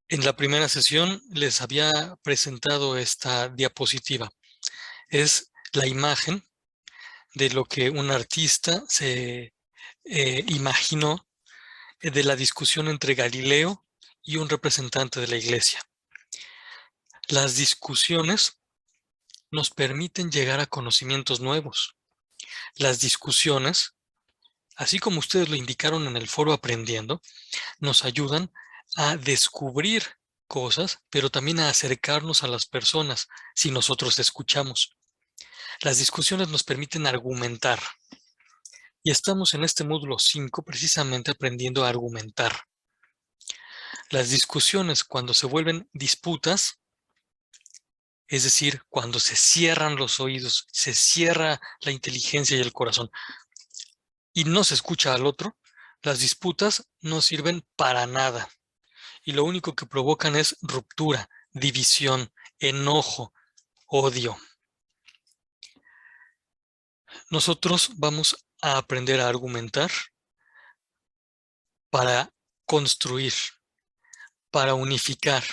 En la primera sesión les había presentado esta diapositiva. Es la imagen de lo que un artista se imaginó de la discusión entre Galileo y un representante de la iglesia. Las discusiones nos permiten llegar a conocimientos nuevos. Las discusiones, así como ustedes lo indicaron en el foro Aprendiendo, nos ayudan a descubrir cosas, pero también a acercarnos a las personas si nosotros escuchamos. Las discusiones nos permiten argumentar y estamos en este módulo 5 precisamente aprendiendo a argumentar. Las discusiones, cuando se vuelven disputas, es decir, cuando se cierran los oídos, se cierra la inteligencia y el corazón y no se escucha al otro, las disputas no sirven para nada. Y lo único que provocan es ruptura, división, enojo, odio. Nosotros vamos a aprender a argumentar para construir, para unificar,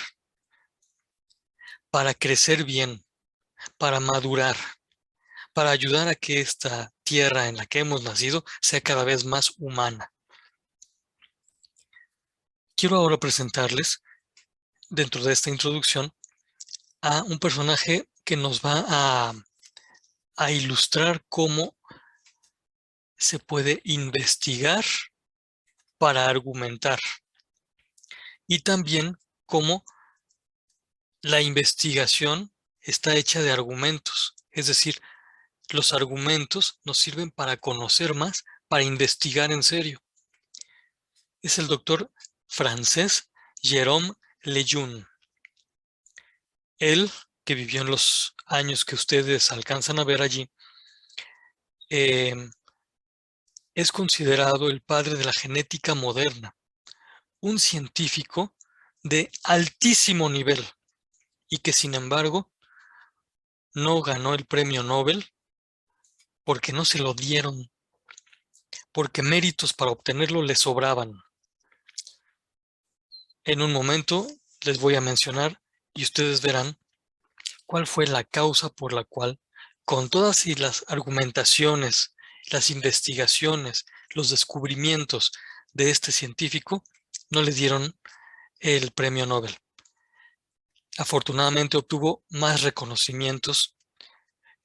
para crecer bien, para madurar, para ayudar a que esta tierra en la que hemos nacido sea cada vez más humana. Quiero ahora presentarles, dentro de esta introducción, a un personaje que nos va a ilustrar cómo se puede investigar para argumentar y también cómo la investigación está hecha de argumentos, es decir, los argumentos nos sirven para conocer más, para investigar en serio. Es el doctor francés Jérôme Lejeune. Él, que vivió en los años que ustedes alcanzan a ver allí, es considerado el padre de la genética moderna, un científico de altísimo nivel y que sin embargo no ganó el premio Nobel porque no se lo dieron, porque méritos para obtenerlo le sobraban. En un momento les voy a mencionar y ustedes verán cuál fue la causa por la cual, con todas y las argumentaciones, las investigaciones, los descubrimientos de este científico, no le dieron el premio Nobel. Afortunadamente obtuvo más reconocimientos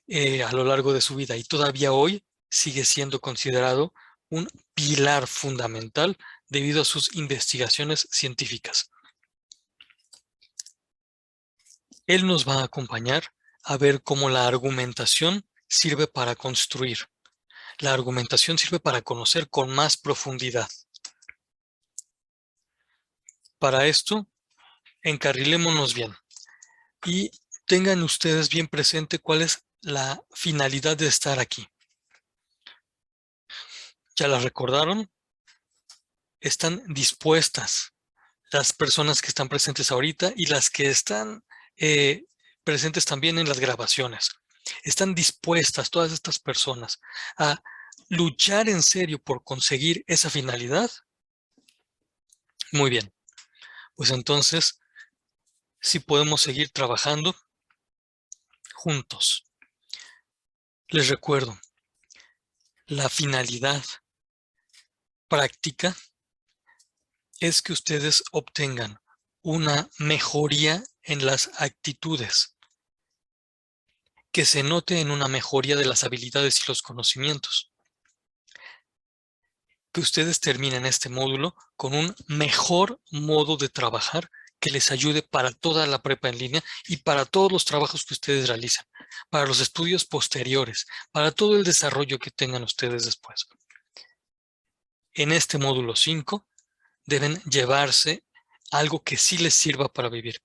a lo largo de su vida y todavía hoy sigue siendo considerado un pilar fundamental debido a sus investigaciones científicas. Él nos va a acompañar a ver cómo la argumentación sirve para construir. La argumentación sirve para conocer con más profundidad. Para esto, encarrilémonos bien y tengan ustedes bien presente cuál es la finalidad de estar aquí. ¿Ya la recordaron? Están dispuestas las personas que están presentes ahorita y las que están presentes también en las grabaciones. Están dispuestas todas estas personas a luchar en serio por conseguir esa finalidad. Muy bien, pues entonces sí podemos seguir trabajando juntos. Les recuerdo, la finalidad práctica es que ustedes obtengan una mejoría en las actitudes, que se note en una mejoría de las habilidades y los conocimientos, que ustedes terminen este módulo con un mejor modo de trabajar que les ayude para toda la prepa en línea y para todos los trabajos que ustedes realizan, para los estudios posteriores, para todo el desarrollo que tengan ustedes después. En este módulo 5 deben llevarse algo que sí les sirva para vivir.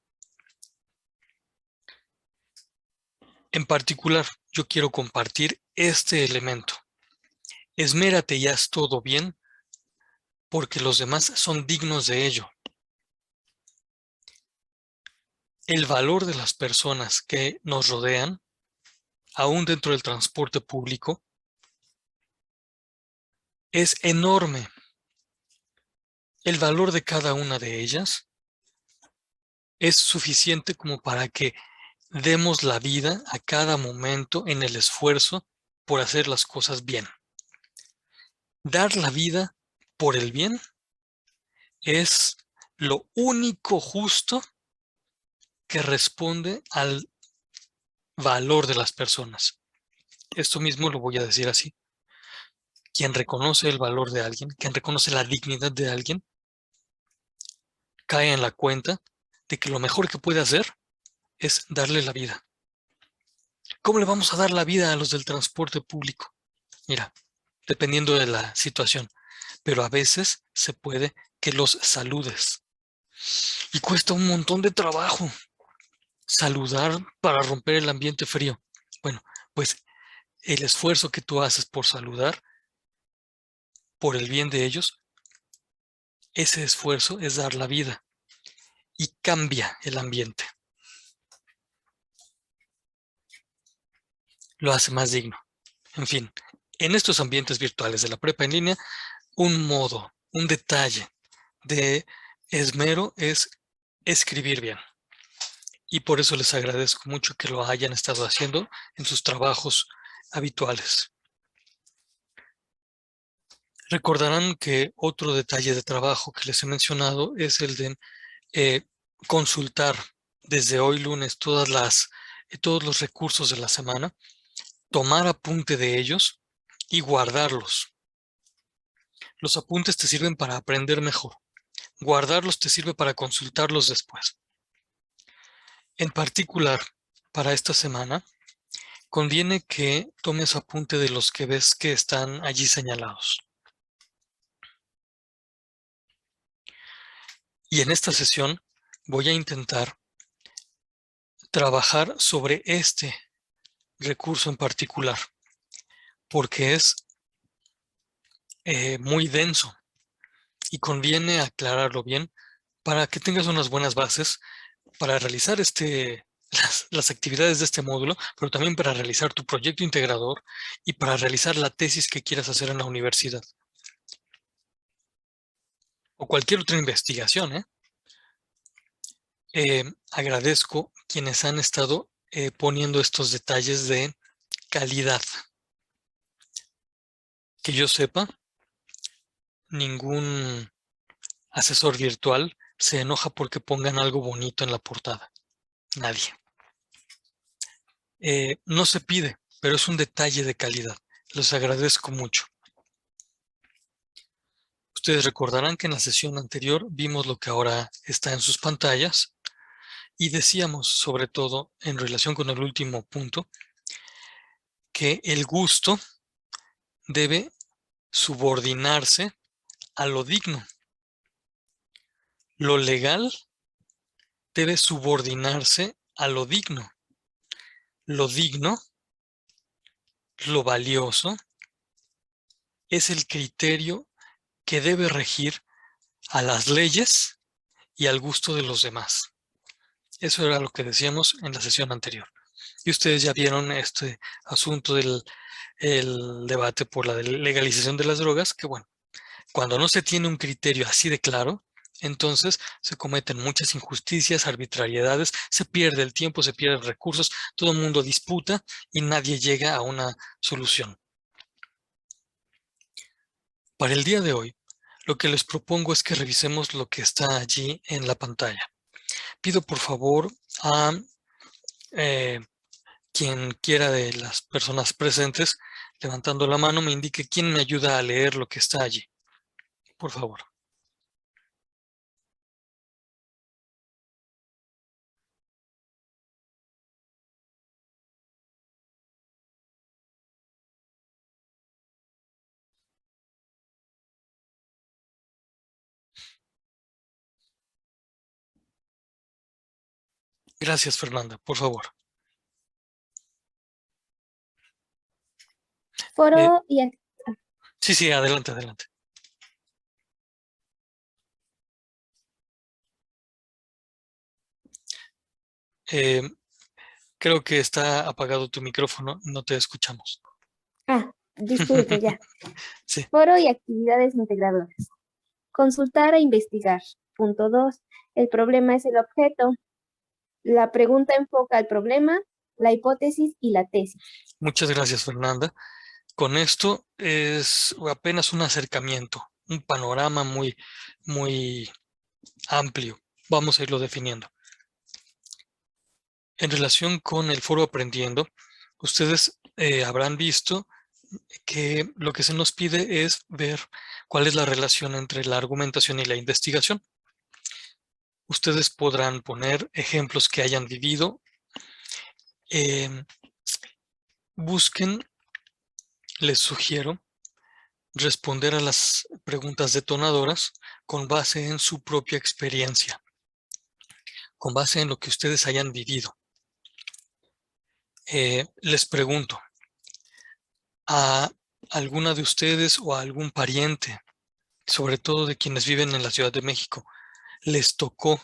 En particular, yo quiero compartir este elemento. Esmérate y haz todo bien, porque los demás son dignos de ello. El valor de las personas que nos rodean, aún dentro del transporte público, es enorme. El valor de cada una de ellas es suficiente como para que demos la vida a cada momento en el esfuerzo por hacer las cosas bien. Dar la vida por el bien es lo único justo que responde al valor de las personas. Esto mismo lo voy a decir así. Quien reconoce el valor de alguien, quien reconoce la dignidad de alguien, cae en la cuenta de que lo mejor que puede hacer es darle la vida. ¿Cómo le vamos a dar la vida a los del transporte público? Mira, dependiendo de la situación, pero a veces se puede que los saludes. Y cuesta un montón de trabajo saludar para romper el ambiente frío. Bueno, pues el esfuerzo que tú haces por saludar, por el bien de ellos, ese esfuerzo es dar la vida y cambia el ambiente. Lo hace más digno. En fin, en estos ambientes virtuales de la prepa en línea, un modo, un detalle de esmero es escribir bien. Y por eso les agradezco mucho que lo hayan estado haciendo en sus trabajos habituales. Recordarán que otro detalle de trabajo que les he mencionado es el de consultar desde hoy lunes todos los recursos de la semana, tomar apunte de ellos y guardarlos. Los apuntes te sirven para aprender mejor. Guardarlos te sirve para consultarlos después. En particular, para esta semana, conviene que tomes apunte de los que ves que están allí señalados. Y en esta sesión voy a intentar trabajar sobre este recurso en particular, porque es muy denso y conviene aclararlo bien para que tengas unas buenas bases para realizar las actividades de este módulo, pero también para realizar tu proyecto integrador y para realizar la tesis que quieras hacer en la universidad. O cualquier otra investigación. Agradezco quienes han estado poniendo estos detalles de calidad. Que yo sepa, ningún asesor virtual se enoja porque pongan algo bonito en la portada. Nadie. No se pide, pero es un detalle de calidad. Les agradezco mucho. Ustedes recordarán que en la sesión anterior vimos lo que ahora está en sus pantallas y decíamos, sobre todo en relación con el último punto, que el gusto debe subordinarse a lo digno. Lo legal debe subordinarse a lo digno. Lo digno, lo valioso, es el criterio que debe regir a las leyes y al gusto de los demás. Eso era lo que decíamos en la sesión anterior. Y ustedes ya vieron este asunto del debate por la legalización de las drogas, que bueno, cuando no se tiene un criterio así de claro, entonces se cometen muchas injusticias, arbitrariedades, se pierde el tiempo, se pierden recursos, todo el mundo disputa y nadie llega a una solución. Para el día de hoy, lo que les propongo es que revisemos lo que está allí en la pantalla. Pido por favor a quien quiera de las personas presentes, levantando la mano, me indique quién me ayuda a leer lo que está allí. Por favor. Gracias, Fernanda. Por favor. Foro y Sí, adelante, adelante. Creo que está apagado tu micrófono, no te escuchamos. disculpe ya. Sí. Foro y actividades integradoras. Consultar e investigar. Punto 2. El problema es el objeto. La pregunta enfoca el problema, la hipótesis y la tesis. Muchas gracias, Fernanda. Con esto es apenas un acercamiento, un panorama muy amplio. Vamos a irlo definiendo. En relación con el foro Aprendiendo, ustedes habrán visto que lo que se nos pide es ver cuál es la relación entre la argumentación y la investigación. Ustedes podrán poner ejemplos que hayan vivido. Busquen, les sugiero, responder a las preguntas detonadoras con base en su propia experiencia, con base en lo que ustedes hayan vivido. Les pregunto, ¿a alguna de ustedes o a algún pariente, sobre todo de quienes viven en la Ciudad de México, les tocó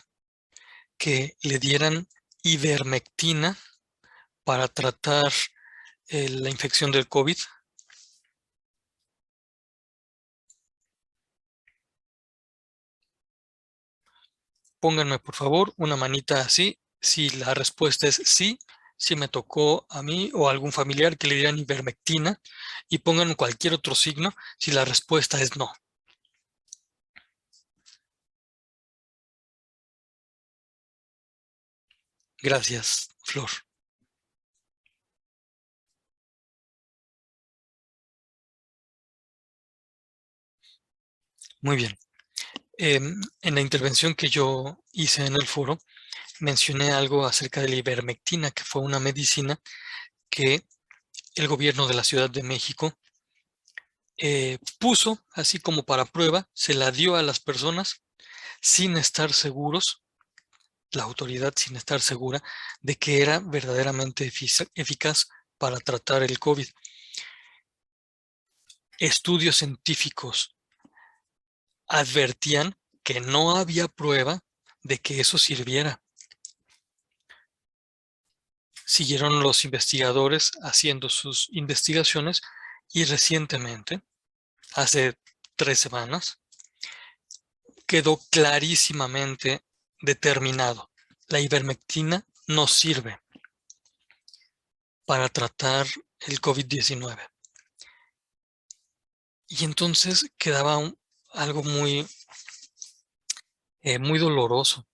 que le dieran ivermectina para tratar la infección del COVID? Pónganme por favor una manita así, si la respuesta es sí, si me tocó a mí o a algún familiar que le dieran ivermectina, y pongan cualquier otro signo si la respuesta es no. Gracias, Flor. Muy bien. En la intervención que yo hice en el foro, mencioné algo acerca de la ivermectina, que fue una medicina que el gobierno de la Ciudad de México puso así como para prueba, se la dio a las personas sin estar seguros, la autoridad sin estar segura de que era verdaderamente eficaz para tratar el COVID. Estudios científicos advertían que no había prueba de que eso sirviera. Siguieron los investigadores haciendo sus investigaciones y recientemente, hace 3 semanas, quedó clarísimamente determinado. La ivermectina no sirve para tratar el COVID-19. Y entonces quedaba algo muy doloroso.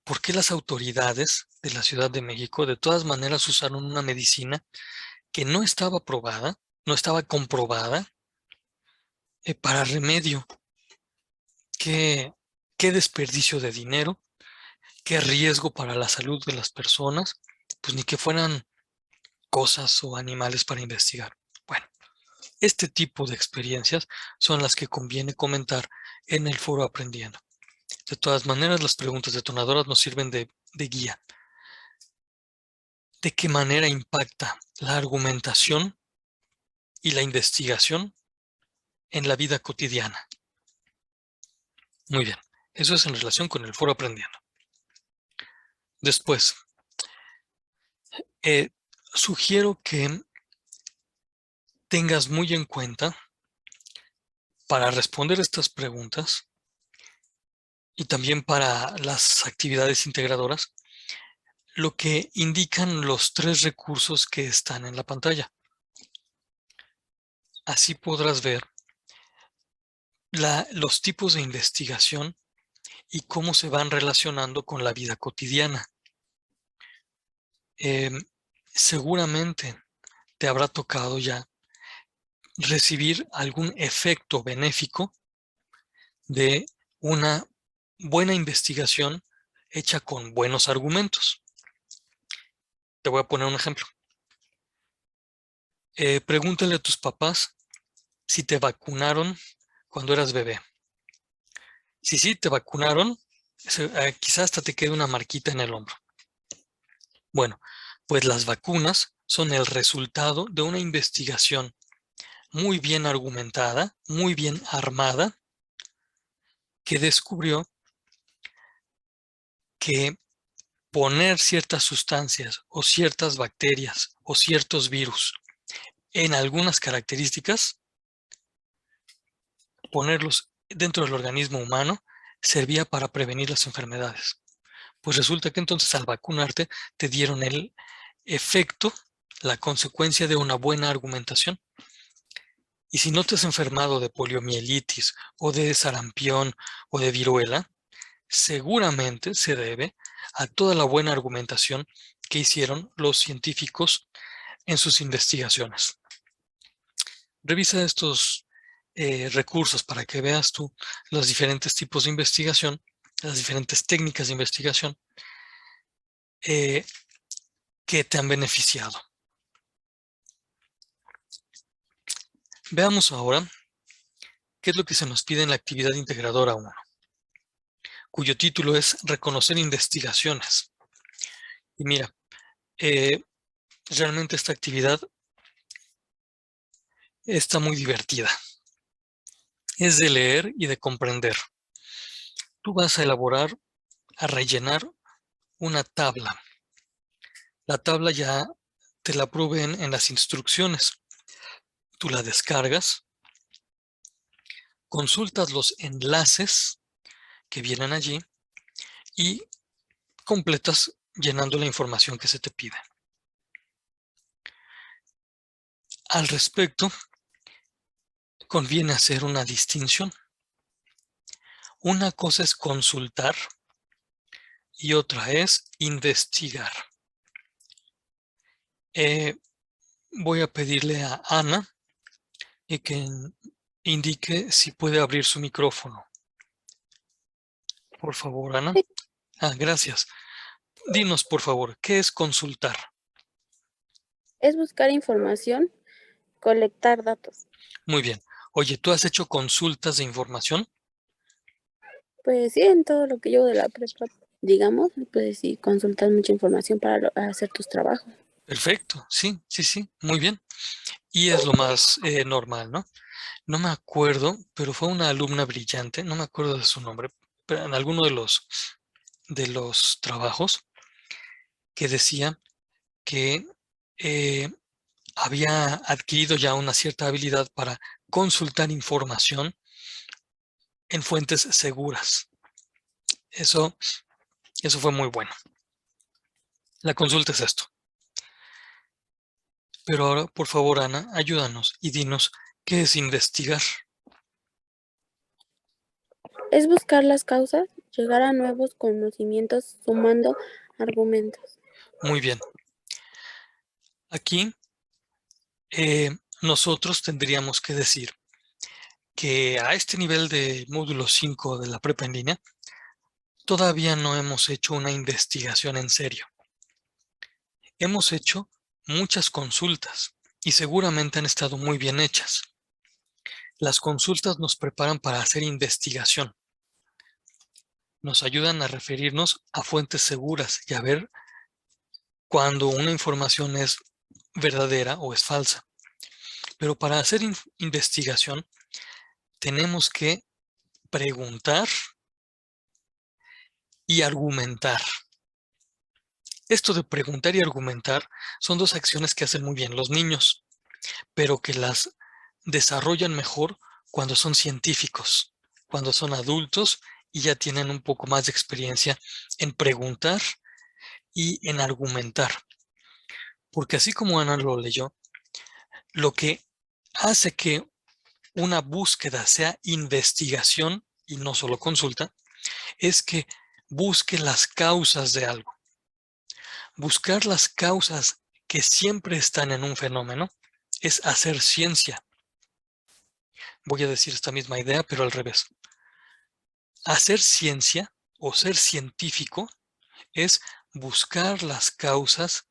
¿Por qué las autoridades de la Ciudad de México de todas maneras usaron una medicina que no estaba probada, no estaba comprobada para remedio? Qué desperdicio de dinero, qué riesgo para la salud de las personas, pues ni que fueran cosas o animales para investigar. Bueno, este tipo de experiencias son las que conviene comentar en el foro Aprendiendo. De todas maneras, las preguntas detonadoras nos sirven de guía. ¿De qué manera impacta la argumentación y la investigación en la vida cotidiana? Muy bien, eso es en relación con el foro Aprendiendo. Después, sugiero que tengas muy en cuenta, para responder estas preguntas y también para las actividades integradoras, lo que indican los 3 recursos que están en la pantalla. Así podrás ver los tipos de investigación y cómo se van relacionando con la vida cotidiana. Seguramente te habrá tocado ya recibir algún efecto benéfico de una buena investigación hecha con buenos argumentos. Te voy a poner un ejemplo. Pregúntale a tus papás si te vacunaron cuando eras bebé. Si sí te vacunaron, quizás hasta te quede una marquita en el hombro. Bueno, pues las vacunas son el resultado de una investigación muy bien argumentada, muy bien armada, que descubrió que poner ciertas sustancias o ciertas bacterias o ciertos virus en algunas características, ponerlos dentro del organismo humano, servía para prevenir las enfermedades. Pues resulta que entonces al vacunarte te dieron el efecto, la consecuencia de una buena argumentación. Y si no te has enfermado de poliomielitis o de sarampión o de viruela, seguramente se debe a toda la buena argumentación que hicieron los científicos en sus investigaciones. Revisa estos recursos para que veas tú los diferentes tipos de investigación, las diferentes técnicas de investigación que te han beneficiado. Veamos ahora qué es lo que se nos pide en la actividad integradora 1, cuyo título es Reconocer investigaciones. Y mira, realmente esta actividad está muy divertida. Es de leer y de comprender. Tú vas a elaborar, a rellenar una tabla. La tabla ya te la proveen en las instrucciones. Tú la descargas, consultas los enlaces que vienen allí y completas llenando la información que se te pide. Al respecto, conviene hacer una distinción. Una cosa es consultar y otra es investigar. Voy a pedirle a Ana que indique si puede abrir su micrófono. Por favor, Ana. Gracias. Dinos, por favor, ¿qué es consultar? Es buscar información, colectar datos. Muy bien. Oye, ¿tú has hecho consultas de información? Pues sí, en todo lo que llevo de la prepa, digamos, pues sí, consultas mucha información para hacer tus trabajos. Perfecto. Sí, sí, sí. Muy bien. Y es lo más normal, ¿no? No me acuerdo, pero fue una alumna brillante, no me acuerdo de su nombre, pero en alguno de los trabajos que decía que había adquirido ya una cierta habilidad para consultar información en fuentes seguras. Eso fue muy bueno. La consulta es esto. Pero ahora, por favor, Ana, ayúdanos y dinos qué es investigar. Es buscar las causas, llegar a nuevos conocimientos sumando argumentos. Muy bien. Aquí nosotros tendríamos que decir que a este nivel de módulo 5 de la prepa en línea, todavía no hemos hecho una investigación en serio. Hemos hecho muchas consultas y seguramente han estado muy bien hechas. Las consultas nos preparan para hacer investigación. Nos ayudan a referirnos a fuentes seguras y a ver cuando una información es verdadera o es falsa. Pero para hacer investigación tenemos que preguntar y argumentar. Esto de preguntar y argumentar son dos acciones que hacen muy bien los niños, pero que las desarrollan mejor cuando son científicos, cuando son adultos y ya tienen un poco más de experiencia en preguntar y en argumentar. Porque así como Ana lo leyó, lo que hace que una búsqueda sea investigación y no solo consulta, es que busque las causas de algo. Buscar las causas que siempre están en un fenómeno es hacer ciencia. Voy a decir esta misma idea, pero al revés. Hacer ciencia o ser científico es buscar las causas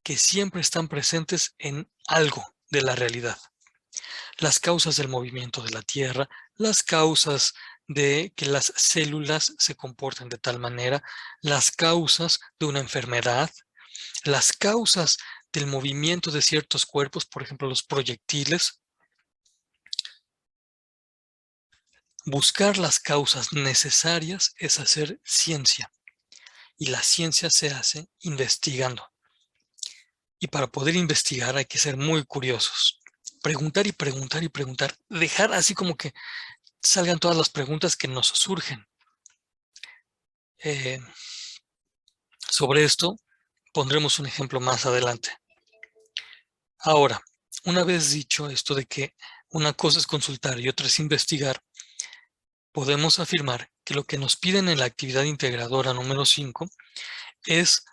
que siempre están presentes en algo de la realidad. Las causas del movimiento de la Tierra, las causas de que las células se comporten de tal manera, las causas de una enfermedad, las causas del movimiento de ciertos cuerpos, por ejemplo, los proyectiles. Buscar las causas necesarias es hacer ciencia, y la ciencia se hace investigando. Y para poder investigar hay que ser muy curiosos. Preguntar y preguntar y preguntar. Dejar así como que salgan todas las preguntas que nos surgen. Sobre esto pondremos un ejemplo más adelante. Ahora, una vez dicho esto de que una cosa es consultar y otra es investigar, podemos afirmar que lo que nos piden en la actividad integradora número 5 es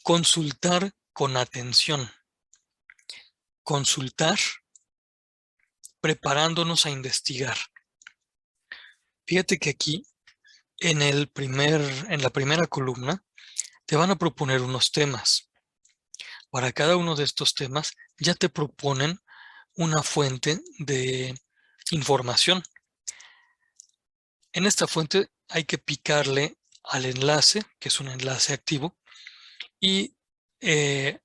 consultar con atención. Consultar preparándonos a investigar. Fíjate que aquí en la primera columna te van a proponer unos temas. Para cada uno de estos temas ya te proponen una fuente de información. En esta fuente hay que picarle al enlace, que es un enlace activo, y te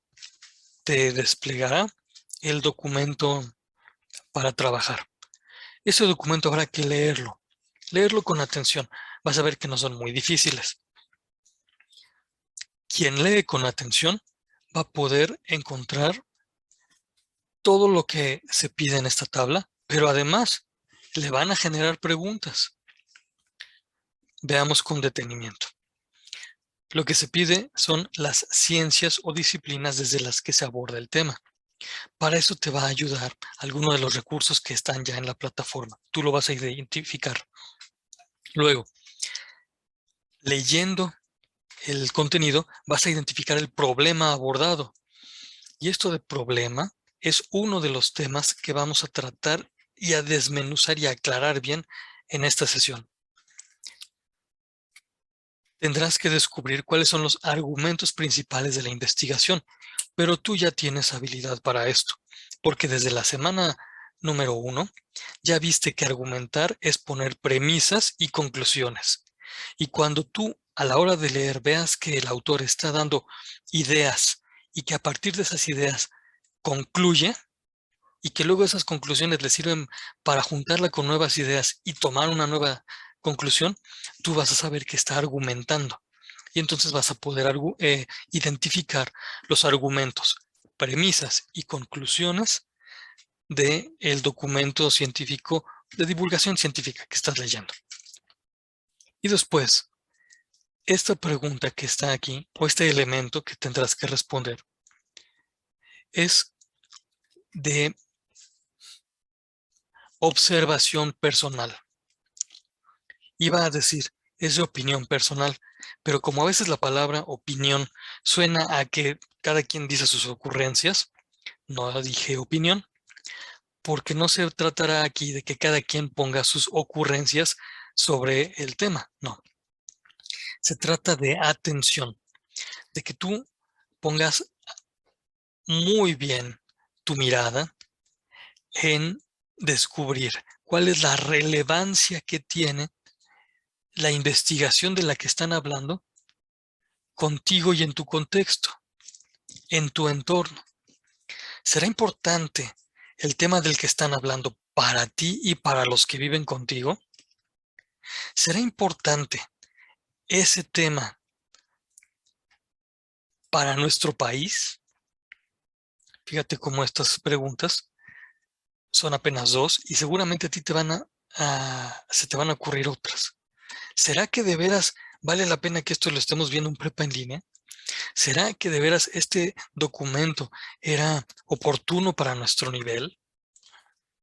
desplegará el documento para trabajar. Ese documento habrá que leerlo con atención. Vas a ver que no son muy difíciles. Quien lee con atención va a poder encontrar todo lo que se pide en esta tabla, pero además le van a generar preguntas. Veamos con detenimiento. Lo que se pide son las ciencias o disciplinas desde las que se aborda el tema. Para eso te va a ayudar alguno de los recursos que están ya en la plataforma. Tú lo vas a identificar. Luego, leyendo el contenido, vas a identificar el problema abordado. Y esto de problema es uno de los temas que vamos a tratar y a desmenuzar y a aclarar bien en esta sesión. Tendrás que descubrir cuáles son los argumentos principales de la investigación, pero tú ya tienes habilidad para esto, porque desde la semana número 1 ya viste que argumentar es poner premisas y conclusiones. Y cuando tú a la hora de leer veas que el autor está dando ideas y que a partir de esas ideas concluye y que luego esas conclusiones le sirven para juntarla con nuevas ideas y tomar una nueva conclusión, tú vas a saber que está argumentando. Y entonces vas a poder identificar los argumentos, premisas y conclusiones del documento científico de divulgación científica que estás leyendo. Y después, esta pregunta que está aquí, o este elemento que tendrás que responder, es de observación personal. Iba a decir, es de opinión personal, pero como a veces la palabra opinión suena a que cada quien dice sus ocurrencias, no dije opinión, porque no se tratará aquí de que cada quien ponga sus ocurrencias sobre el tema, no. Se trata de atención, de que tú pongas muy bien tu mirada en descubrir cuál es la relevancia que tiene la investigación de la que están hablando contigo y en tu contexto, en tu entorno. ¿Será importante el tema del que están hablando para ti y para los que viven contigo? ¿Será importante ese tema para nuestro país? Fíjate cómo estas preguntas son apenas dos y seguramente a ti se te van a ocurrir otras. ¿Será que de veras vale la pena que esto lo estemos viendo en prepa en línea? ¿Será que de veras este documento era oportuno para nuestro nivel?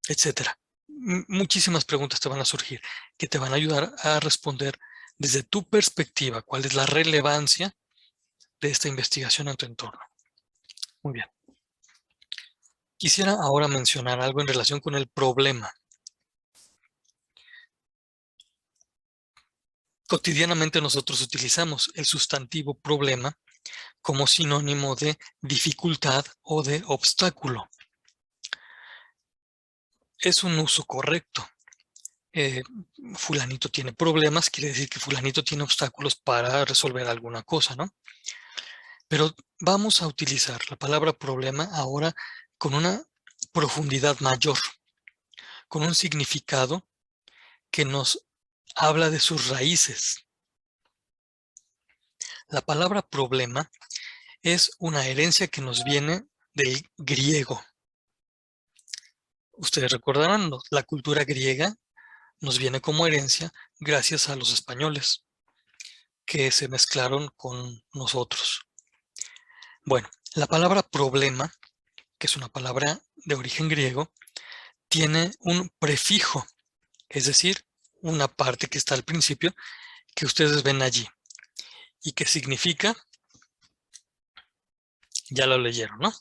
Etcétera. Muchísimas preguntas te van a surgir que te van a ayudar a responder desde tu perspectiva cuál es la relevancia de esta investigación en tu entorno. Muy bien. Quisiera ahora mencionar algo en relación con el problema. Cotidianamente nosotros utilizamos el sustantivo problema como sinónimo de dificultad o de obstáculo. Es un uso correcto. Fulanito tiene problemas, quiere decir que fulanito tiene obstáculos para resolver alguna cosa, ¿no? Pero vamos a utilizar la palabra problema ahora con una profundidad mayor, con un significado que nos habla de sus raíces. La palabra problema es una herencia que nos viene del griego. Ustedes recordarán, la cultura griega nos viene como herencia gracias a los españoles, que se mezclaron con nosotros. Bueno, la palabra problema, que es una palabra de origen griego, tiene un prefijo, es decir, una parte que está al principio que ustedes ven allí y que significa, ya lo leyeron, ¿no?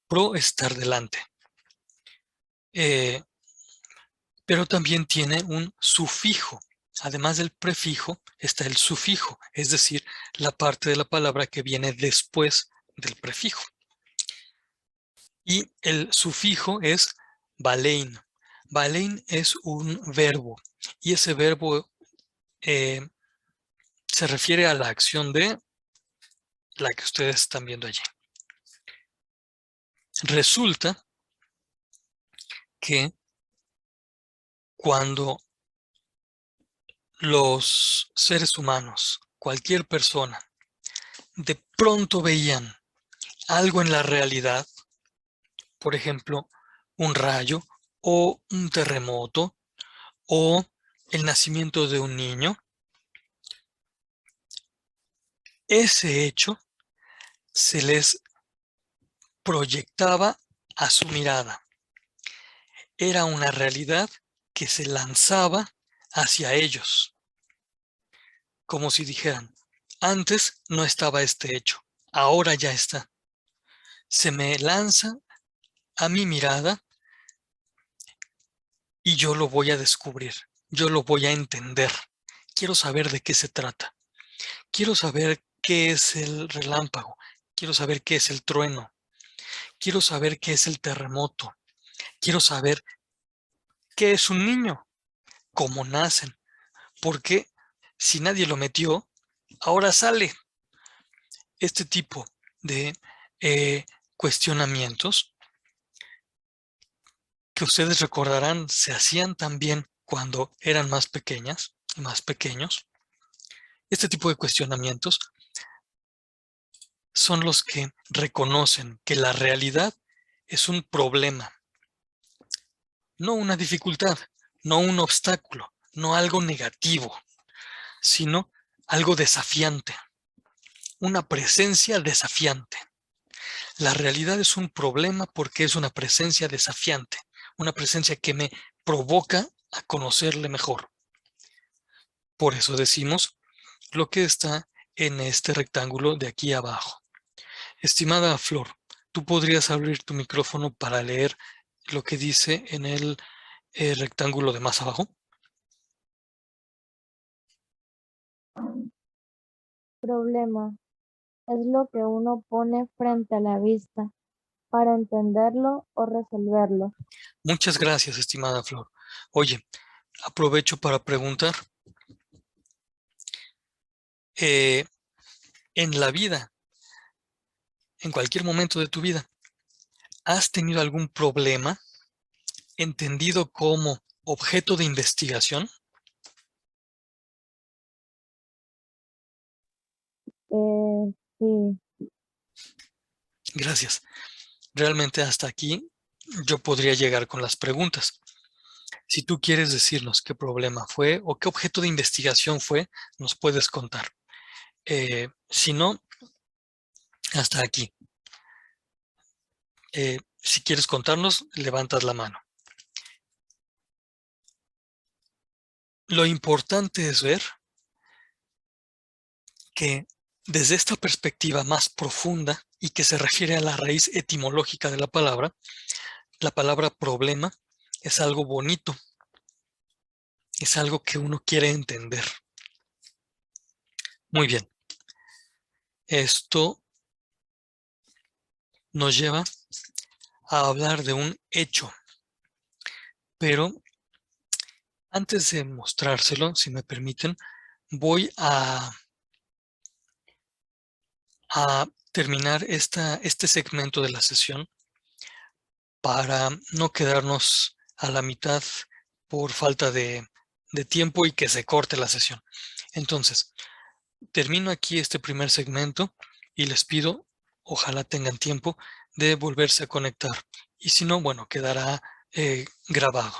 Pro, estar delante. Pero también tiene un sufijo. Además del prefijo está el sufijo, es decir, la parte de la palabra que viene después del prefijo. Y el sufijo es balein. Balein es un verbo y ese verbo se refiere a la acción de la que ustedes están viendo allí. Resulta que cuando los seres humanos, cualquier persona, de pronto veían algo en la realidad, por ejemplo, un rayo o un terremoto o el nacimiento de un niño, ese hecho se les proyectaba a su mirada. Era una realidad que se lanzaba hacia ellos, como si dijeran, antes no estaba este hecho, ahora ya está. Se me lanza a mi mirada y yo lo voy a descubrir, yo lo voy a entender. Quiero saber de qué se trata. Quiero saber qué es el relámpago. Quiero saber qué es el trueno. Quiero saber qué es el terremoto. Quiero saber qué es un niño, cómo nacen. Porque si nadie lo metió, ahora sale. Este tipo de cuestionamientos que ustedes recordarán se hacían también cuando eran más pequeñas y más pequeños. Este tipo de cuestionamientos son los que reconocen que la realidad es un problema, no una dificultad, no un obstáculo, no algo negativo, sino algo desafiante, una presencia desafiante. La realidad es un problema porque es una presencia desafiante, una presencia que me provoca a conocerle mejor. Por eso decimos lo que está en este rectángulo de aquí abajo. Estimada Flor, ¿tú podrías abrir tu micrófono para leer lo que dice en el rectángulo de más abajo? Problema es lo que uno pone frente a la vista para entenderlo o resolverlo. Muchas gracias, estimada Flor. Oye, aprovecho para preguntar, en la vida, en cualquier momento de tu vida, ¿has tenido algún problema entendido como objeto de investigación? Sí, Gracias. Realmente hasta aquí yo podría llegar con las preguntas. Si tú quieres decirnos qué problema fue o qué objeto de investigación fue, nos puedes contar. Si no, hasta aquí. Si quieres contarnos, levantas la mano. Lo importante es ver que desde esta perspectiva más profunda y que se refiere a la raíz etimológica de la palabra problema es algo bonito, es algo que uno quiere entender. Muy bien. Esto nos lleva a hablar de un hecho, pero antes de mostrárselo, si me permiten, voy a terminar este segmento de la sesión para no quedarnos a la mitad por falta de tiempo y que se corte la sesión. Entonces, termino aquí este primer segmento y les pido, ojalá tengan tiempo de volverse a conectar. Y si no, bueno, quedará grabado.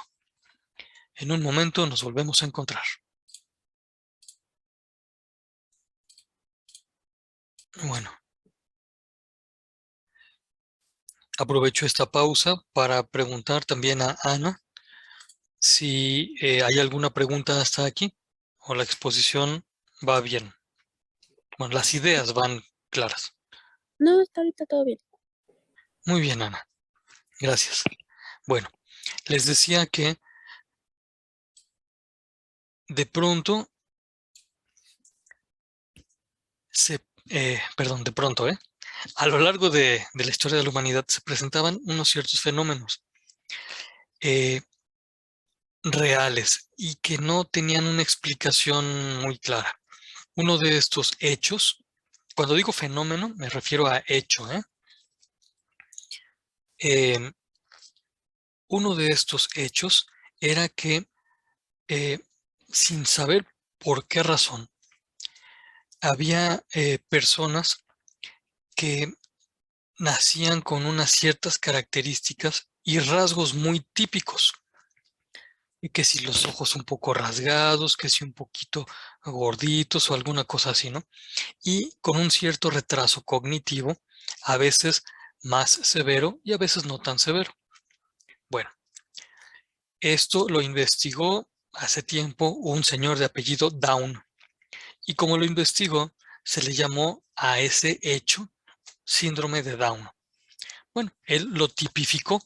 En un momento nos volvemos a encontrar. Bueno, aprovecho esta pausa para preguntar también a Ana si hay alguna pregunta hasta aquí o la exposición va bien. Bueno, las ideas van claras. No, hasta ahorita todo bien. Muy bien, Ana. Gracias. Bueno, les decía que de pronto de pronto, a lo largo de la historia de la humanidad se presentaban unos ciertos fenómenos eh, reales y que no tenían una explicación muy clara. Uno de estos hechos, cuando digo fenómeno, me refiero a hecho, Em, uno de estos hechos era que, eh, sin saber por qué razón, había personas que nacían con unas ciertas características y rasgos muy típicos. Y que si los ojos un poco rasgados, que si un poquito gorditos o alguna cosa así, ¿no? Y con un cierto retraso cognitivo, a veces más severo y a veces no tan severo. Bueno, esto lo investigó hace tiempo un señor de apellido Down. Y como lo investigó, se le llamó a ese hecho síndrome de Down. Bueno, él lo tipificó,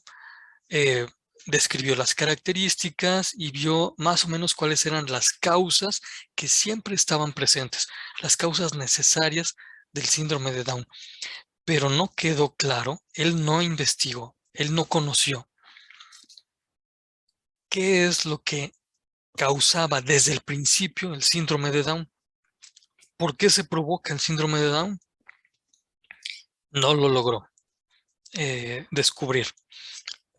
eh, describió las características y vio más o menos cuáles eran las causas que siempre estaban presentes, las causas necesarias del síndrome de Down. Pero no quedó claro, él no investigó, él no conoció qué es lo que causaba desde el principio el síndrome de Down. ¿Por qué se provoca el síndrome de Down? No lo logró descubrir.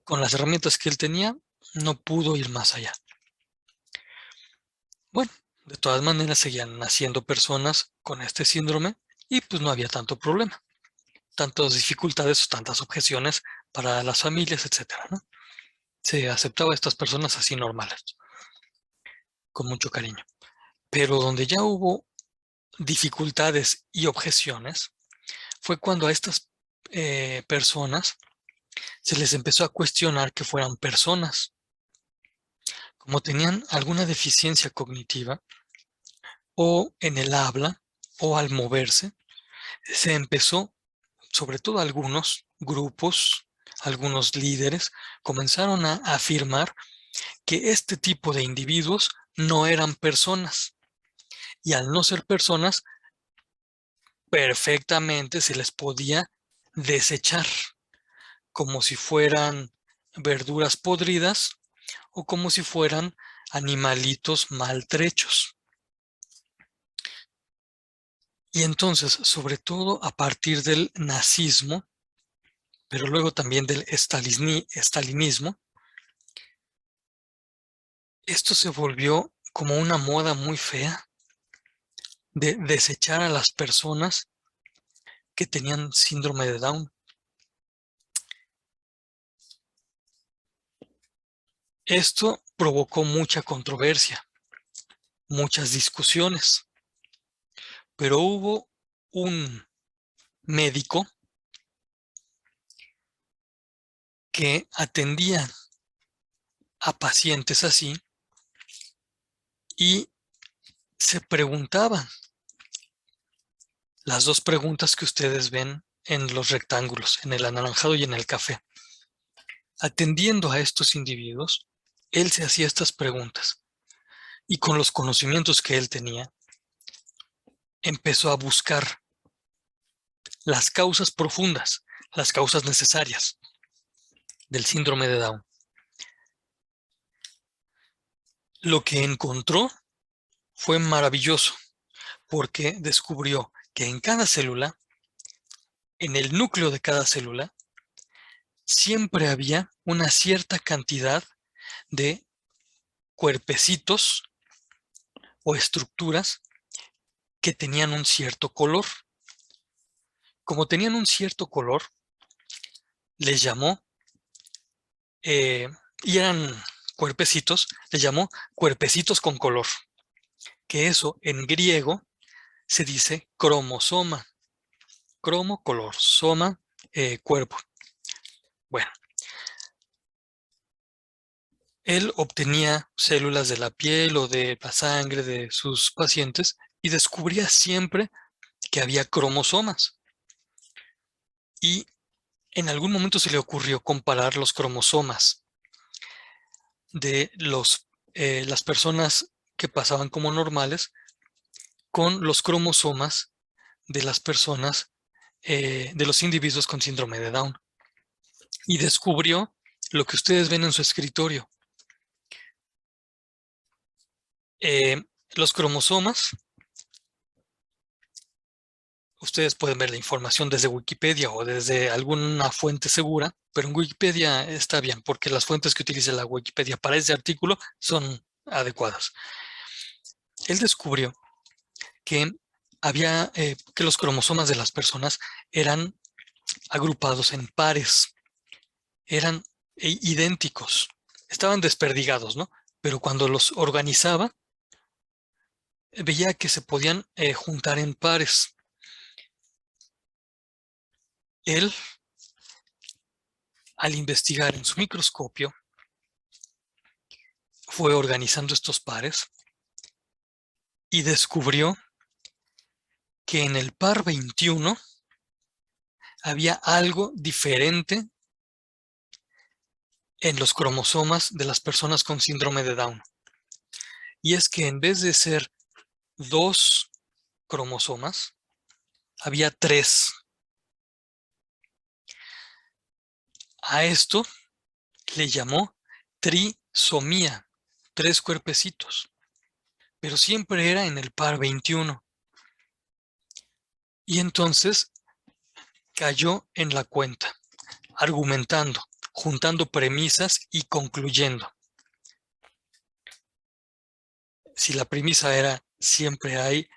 Con las herramientas que él tenía, no pudo ir más allá. Bueno, de todas maneras seguían naciendo personas con este síndrome y pues no había tanto problema, tantas dificultades o tantas objeciones para las familias, etcétera, ¿no? Se aceptaba a estas personas así normales, con mucho cariño. Pero donde ya hubo dificultades y objeciones fue cuando a estas personas se les empezó a cuestionar que fueran personas. Como tenían alguna deficiencia cognitiva o en el habla o al moverse, se empezó, sobre todo algunos grupos, algunos líderes, comenzaron a afirmar que este tipo de individuos no eran personas. Y al no ser personas, perfectamente se les podía desechar, como si fueran verduras podridas o como si fueran animalitos maltrechos. Y entonces, sobre todo a partir del nazismo, pero luego también del estalinismo, esto se volvió como una moda muy fea de desechar a las personas que tenían síndrome de Down. Esto provocó mucha controversia, muchas discusiones, pero hubo un médico que atendía a pacientes así y se preguntaban las dos preguntas que ustedes ven en los rectángulos, en el anaranjado y en el café. Atendiendo a estos individuos, él se hacía estas preguntas y con los conocimientos que él tenía, empezó a buscar las causas profundas, las causas necesarias del síndrome de Down. Lo que encontró fue maravilloso porque descubrió que en cada célula, en el núcleo de cada célula, siempre había una cierta cantidad de cuerpecitos o estructuras que tenían un cierto color. Como tenían un cierto color, les llamó, y eran cuerpecitos, les llamó cuerpecitos con color, que eso en griego se dice cromosoma. cromo, color, soma, cuerpo. Bueno, él obtenía células de la piel o de la sangre de sus pacientes y descubría siempre que había cromosomas. Y en algún momento se le ocurrió comparar los cromosomas de las personas que pasaban como normales con los cromosomas de las personas, de los individuos con síndrome de Down. Y descubrió lo que ustedes ven en su escritorio. Los cromosomas, ustedes pueden ver la información desde Wikipedia o desde alguna fuente segura, pero en Wikipedia está bien, porque las fuentes que utiliza la Wikipedia para ese artículo son adecuadas. Él descubrió que que los cromosomas de las personas eran agrupados en pares, eran idénticos, estaban desperdigados, ¿no? Pero cuando los organizaba, veía que se podían juntar en pares. Él, al investigar en su microscopio, fue organizando estos pares y descubrió que en el par 21 había algo diferente en los cromosomas de las personas con síndrome de Down. Y es que en vez de ser 2 cromosomas, había 3. A esto le llamó trisomía, 3 cuerpecitos, pero siempre era en el par 21. Y entonces cayó en la cuenta, argumentando, juntando premisas y concluyendo. Si la premisa era siempre hay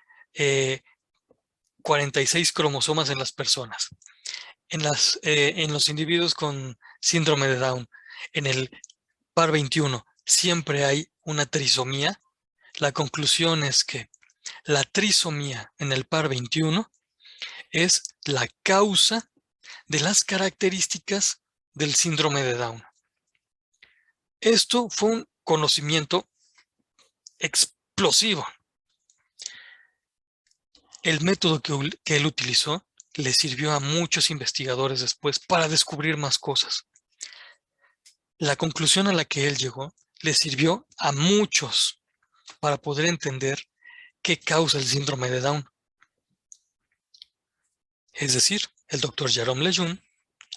46 cromosomas en las personas, en los individuos con síndrome de Down, en el par 21 siempre hay una trisomía, la conclusión es que la trisomía en el par 21 es la causa de las características del síndrome de Down. Esto fue un conocimiento explosivo. El método que él utilizó le sirvió a muchos investigadores después para descubrir más cosas. La conclusión a la que él llegó le sirvió a muchos para poder entender qué causa el síndrome de Down. Es decir, el doctor Jerome Lejeune,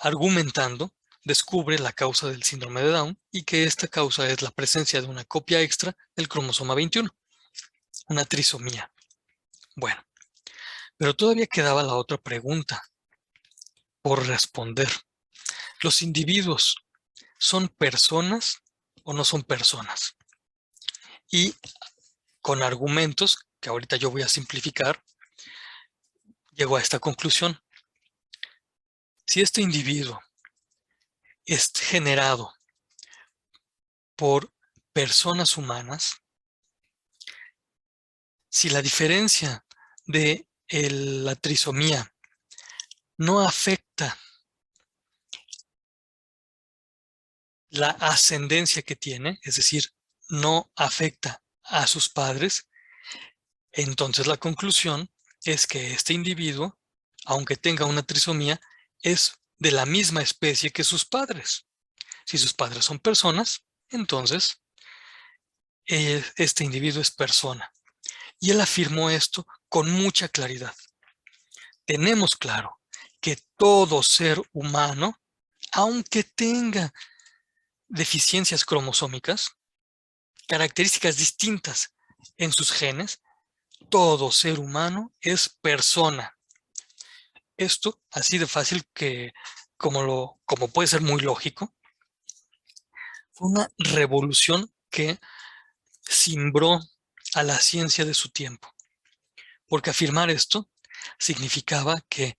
argumentando, descubre la causa del síndrome de Down y que esta causa es la presencia de una copia extra del cromosoma 21, una trisomía. Bueno, pero todavía quedaba la otra pregunta por responder. ¿Los individuos son personas o no son personas? Y con argumentos, que ahorita yo voy a simplificar, llegó a esta conclusión. Si este individuo es generado por personas humanas, si la diferencia de la trisomía no afecta la ascendencia que tiene, es decir, no afecta a sus padres, entonces la conclusión es que este individuo, aunque tenga una trisomía, es de la misma especie que sus padres. Si sus padres son personas, entonces este individuo es persona. Y él afirmó esto con mucha claridad. Tenemos claro que todo ser humano, aunque tenga deficiencias cromosómicas, características distintas en sus genes, todo ser humano es persona. Esto, así de fácil que como puede ser muy lógico, fue una revolución que cimbró a la ciencia de su tiempo. Porque afirmar esto significaba que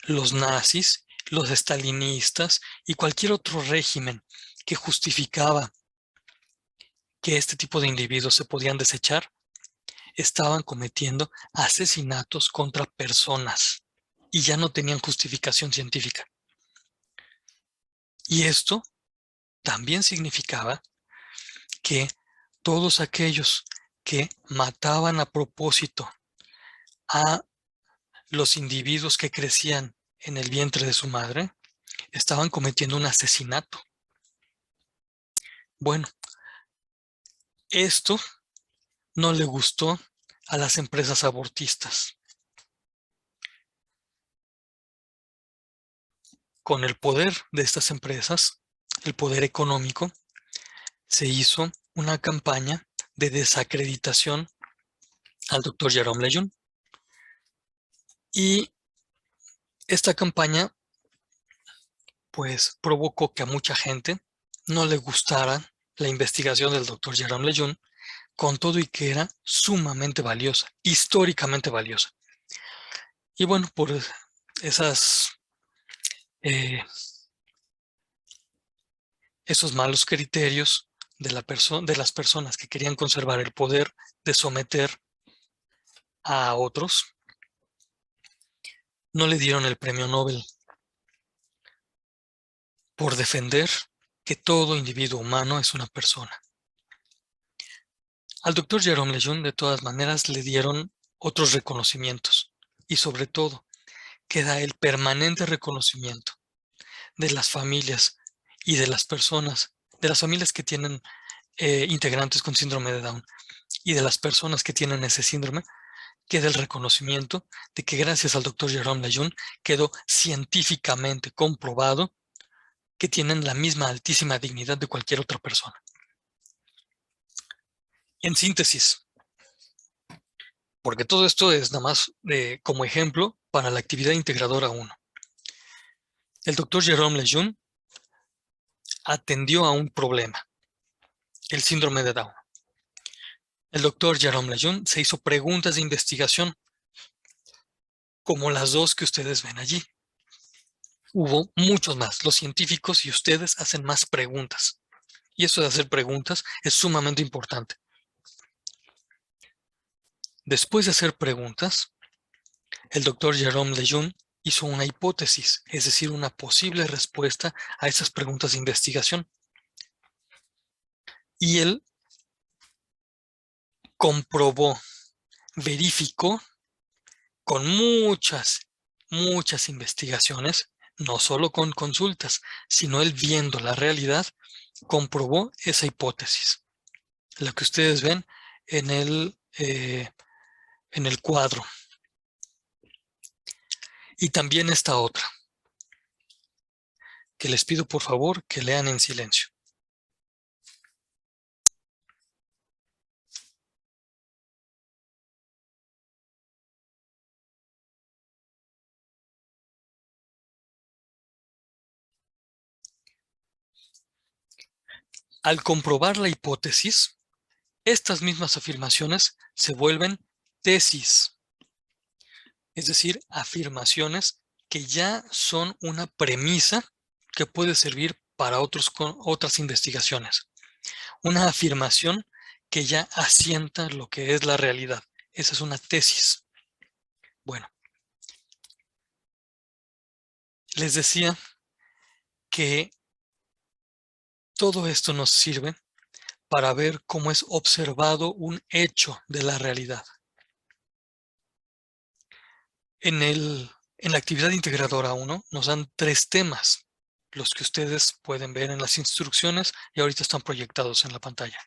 los nazis, los estalinistas y cualquier otro régimen que justificaba que este tipo de individuos se podían desechar, estaban cometiendo asesinatos contra personas. y ya no tenían justificación científica. Y esto también significaba que todos aquellos que mataban a propósito a los individuos que crecían en el vientre de su madre estaban cometiendo un asesinato. Bueno, esto no le gustó a las empresas abortistas. Con el poder de estas empresas, el poder económico, se hizo una campaña de desacreditación al doctor Jerome Lejeune. Y esta campaña pues provocó que a mucha gente no le gustara la investigación del doctor Jerome Lejeune, con todo y que era sumamente valiosa, históricamente valiosa. Y bueno, por esos malos criterios de las personas que querían conservar el poder de someter a otros, no le dieron el premio Nobel por defender que todo individuo humano es una persona. Al doctor Jerome Lejeune, de todas maneras, le dieron otros reconocimientos y sobre todo queda el permanente reconocimiento de las familias y de las personas, de las familias que tienen integrantes con síndrome de Down y de las personas que tienen ese síndrome, queda el reconocimiento de que gracias al doctor Jerome Lejeune quedó científicamente comprobado que tienen la misma altísima dignidad de cualquier otra persona. En síntesis, porque todo esto es nada más como ejemplo para la actividad integradora 1. El doctor Jerome Lejeune atendió a un problema, el síndrome de Down. El doctor Jerome Lejeune se hizo preguntas de investigación, como las dos que ustedes ven allí. Hubo muchos más. Los científicos y ustedes hacen más preguntas. Y eso de hacer preguntas es sumamente importante. Después de hacer preguntas, el doctor Jerome Lejeune hizo una hipótesis, es decir, una posible respuesta a esas preguntas de investigación. Y él comprobó, verificó con muchas investigaciones, no solo con consultas, sino él viendo la realidad, comprobó esa hipótesis. La que ustedes ven en el cuadro. Y también esta otra, que les pido por favor que lean en silencio. Al comprobar la hipótesis, estas mismas afirmaciones se vuelven tesis, es decir, afirmaciones que ya son una premisa que puede servir para otras investigaciones. Una afirmación que ya asienta lo que es la realidad. Esa es una tesis. Bueno, les decía que todo esto nos sirve para ver cómo es observado un hecho de la realidad. En la actividad integradora 1 nos dan 3 temas, los que ustedes pueden ver en las instrucciones y ahorita están proyectados en la pantalla.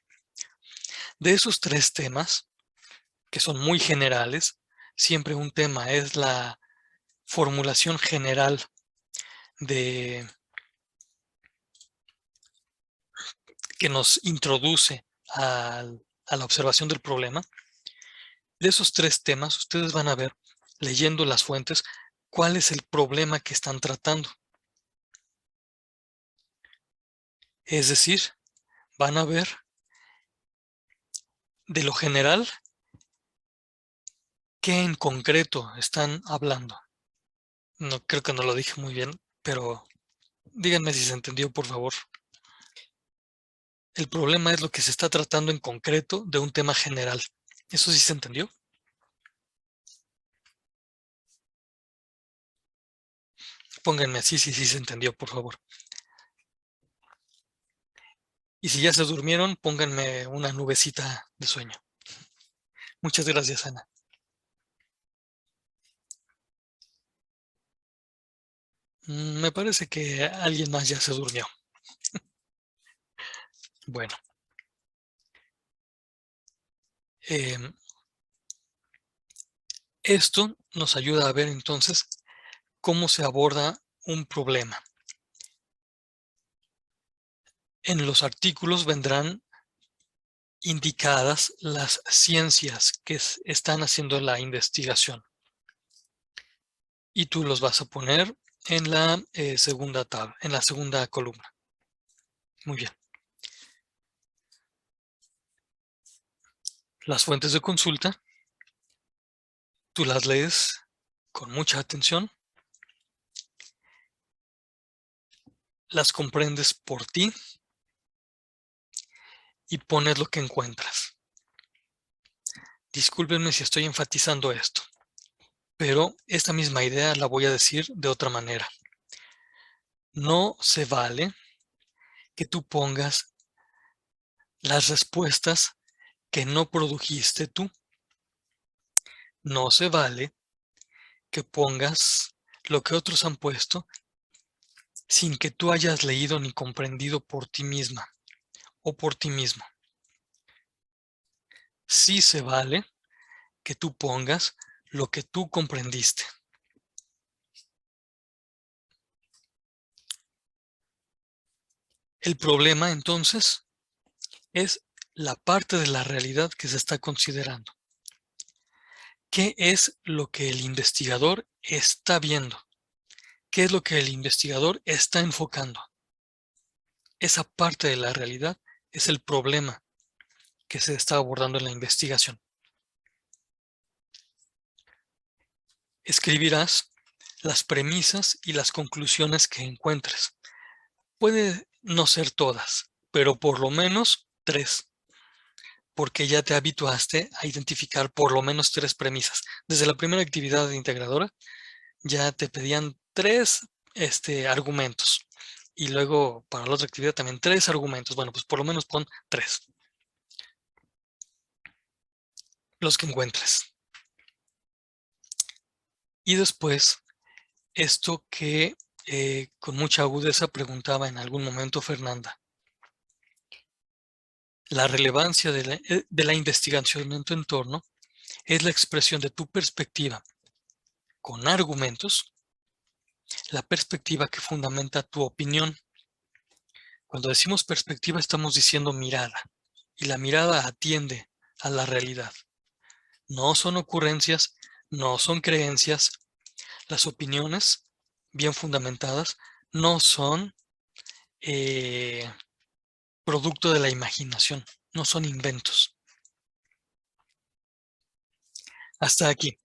De esos 3 temas, que son muy generales, siempre un tema es la formulación general que nos introduce a la observación del problema. De esos 3 temas, ustedes van a ver, leyendo las fuentes, cuál es el problema que están tratando. Es decir, van a ver de lo general qué en concreto están hablando. No, creo que no lo dije muy bien, pero díganme si se entendió, por favor. El problema es lo que se está tratando en concreto de un tema general. ¿Eso sí se entendió? Pónganme así si sí se entendió, por favor. Y si ya se durmieron, pónganme una nubecita de sueño. Muchas gracias, Ana. Me parece que alguien más ya se durmió. Bueno. Esto nos ayuda a ver entonces cómo se aborda un problema. En los artículos vendrán indicadas las ciencias que están haciendo la investigación. Y tú los vas a poner en la segunda tabla, en la segunda columna. Muy bien. Las fuentes de consulta, tú las lees con mucha atención, las comprendes por ti y pones lo que encuentras. Discúlpenme si estoy enfatizando esto, pero esta misma idea la voy a decir de otra manera. No se vale que tú pongas las respuestas que no produjiste tú. No se vale que pongas lo que otros han puesto sin que tú hayas leído ni comprendido por ti misma o por ti mismo. Sí se vale que tú pongas lo que tú comprendiste. El problema, entonces, es la parte de la realidad que se está considerando. ¿Qué es lo que el investigador está viendo? ¿Qué es lo que el investigador está enfocando? Esa parte de la realidad es el problema que se está abordando en la investigación. Escribirás las premisas y las conclusiones que encuentres. Puede no ser todas, pero por lo menos 3, porque ya te habituaste a identificar por lo menos 3 premisas. Desde la primera actividad integradora ya te pedían 3 argumentos y luego para la otra actividad también 3 argumentos. Bueno, pues por lo menos pon 3. Los que encuentres. Y después, esto que con mucha agudeza preguntaba en algún momento Fernanda. La relevancia de la investigación en tu entorno es la expresión de tu perspectiva con argumentos, la perspectiva que fundamenta tu opinión. Cuando decimos perspectiva estamos diciendo mirada, y la mirada atiende a la realidad. No son ocurrencias, no son creencias. Las opiniones bien fundamentadas no son producto de la imaginación, no son inventos. Hasta aquí.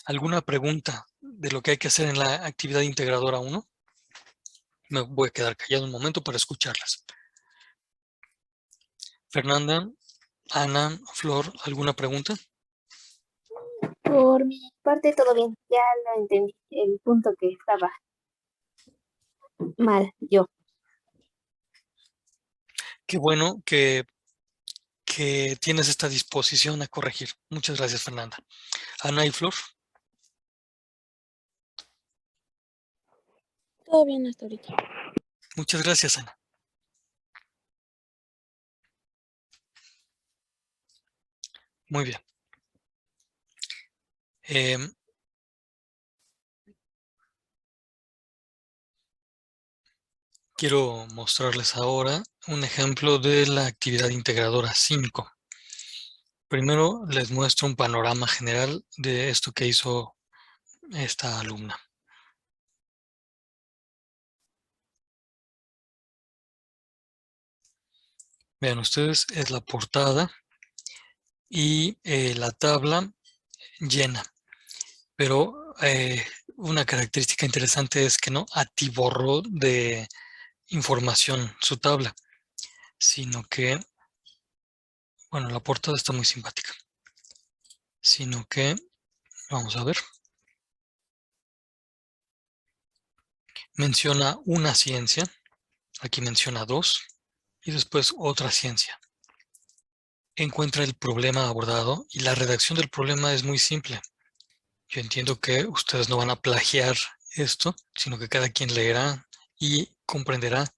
¿Alguna pregunta de lo que hay que hacer en la actividad integradora 1? Me voy a quedar callado un momento para escucharlas. Fernanda, Ana, Flor, ¿alguna pregunta? Por mi parte, todo bien. Ya lo entendí. El punto que estaba mal, yo. Qué bueno que tienes esta disposición a corregir. Muchas gracias, Fernanda. Ana y Flor. Todo bien hasta ahorita. Muchas gracias, Ana. Muy bien. Quiero mostrarles ahora un ejemplo de la actividad integradora 5. Primero les muestro un panorama general de esto que hizo esta alumna. Vean ustedes, es la portada y la tabla llena. Pero una característica interesante es que no atiborró de información su tabla, sino que, bueno, la portada está muy simpática, sino que, vamos a ver. Menciona una ciencia, aquí menciona dos, y después otra ciencia. Encuentra el problema abordado y la redacción del problema es muy simple. Yo entiendo que ustedes no van a plagiar esto, sino que cada quien leerá y comprenderá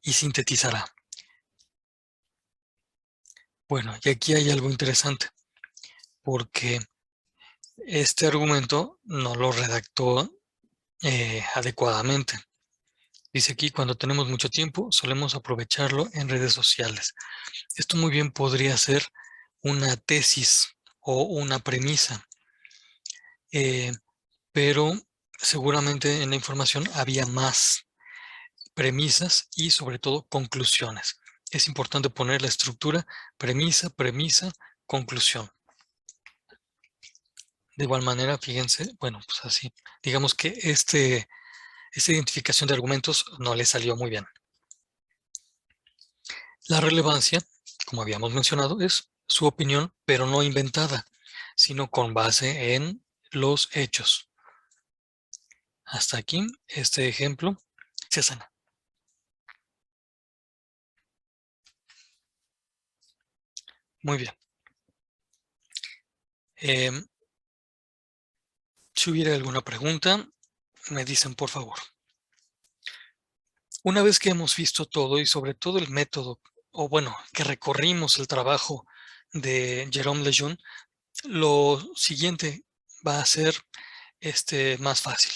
y sintetizará. Bueno, y aquí hay algo interesante, porque este argumento no lo redactó adecuadamente. Dice aquí, cuando tenemos mucho tiempo, solemos aprovecharlo en redes sociales. Esto muy bien podría ser una tesis o una premisa, pero seguramente en la información había más premisas y sobre todo conclusiones. Es importante poner la estructura premisa, premisa, conclusión. De igual manera, fíjense, bueno, pues así, digamos que esta identificación de argumentos no le salió muy bien. La relevancia, como habíamos mencionado, es su opinión, pero no inventada, sino con base en los hechos. Hasta aquí, este ejemplo se sana. Muy bien. Si hubiera alguna pregunta, me dicen por favor. Una vez que hemos visto todo y sobre todo el método, o bueno, que recorrimos el trabajo de Jérôme Lejeune, lo siguiente va a ser más fácil.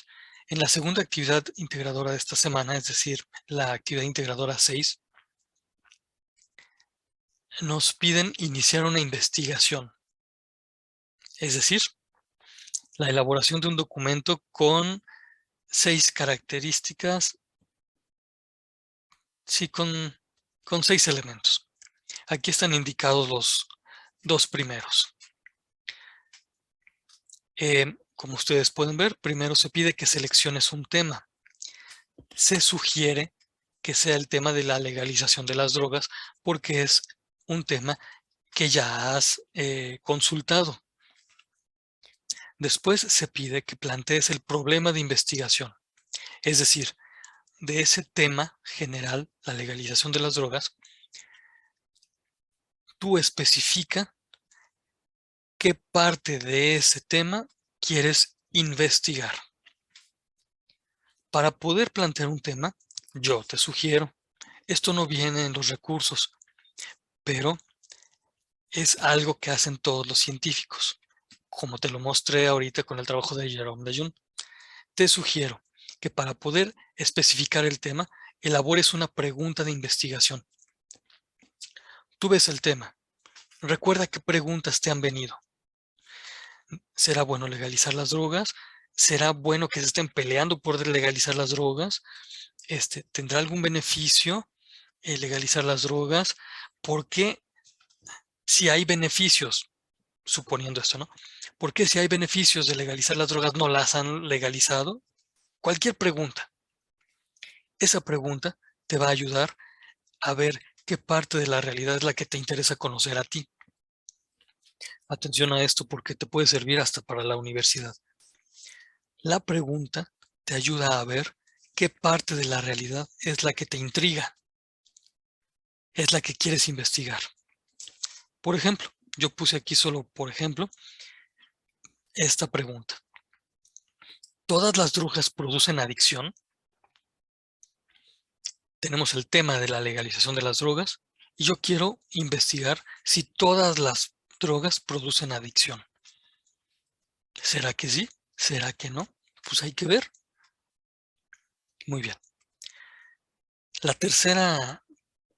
En la segunda actividad integradora de esta semana, es decir, la actividad integradora 6, nos piden iniciar una investigación, es decir, la elaboración de un documento con 6 características, sí, con 6 elementos. Aquí están indicados los 2 primeros. Como ustedes pueden ver, primero se pide que selecciones un tema. Se sugiere que sea el tema de la legalización de las drogas porque es un tema que ya has consultado. Después se pide que plantees el problema de investigación, es decir, de ese tema general, la legalización de las drogas, tú especifica qué parte de ese tema quieres investigar. Para poder plantear un tema, yo te sugiero, esto no viene en los recursos, pero es algo que hacen todos los científicos. Como te lo mostré ahorita con el trabajo de Jérôme Lejeune, te sugiero que para poder especificar el tema, elabores una pregunta de investigación. Tú ves el tema. Recuerda qué preguntas te han venido. ¿Será bueno legalizar las drogas? ¿Será bueno que se estén peleando por legalizar las drogas? ¿Tendrá algún beneficio legalizar las drogas? ¿Por qué si hay beneficios, suponiendo esto, ¿no? ¿Por qué si hay beneficios de legalizar las drogas no las han legalizado? Cualquier pregunta. Esa pregunta te va a ayudar a ver qué parte de la realidad es la que te interesa conocer a ti. Atención a esto porque te puede servir hasta para la universidad. La pregunta te ayuda a ver qué parte de la realidad es la que te intriga, es la que quieres investigar. Por ejemplo, yo puse aquí solo, por ejemplo, esta pregunta. ¿Todas las drogas producen adicción? Tenemos el tema de la legalización de las drogas y yo quiero investigar si todas las drogas producen adicción. ¿Será que sí? ¿Será que no? Pues hay que ver. Muy bien. La tercera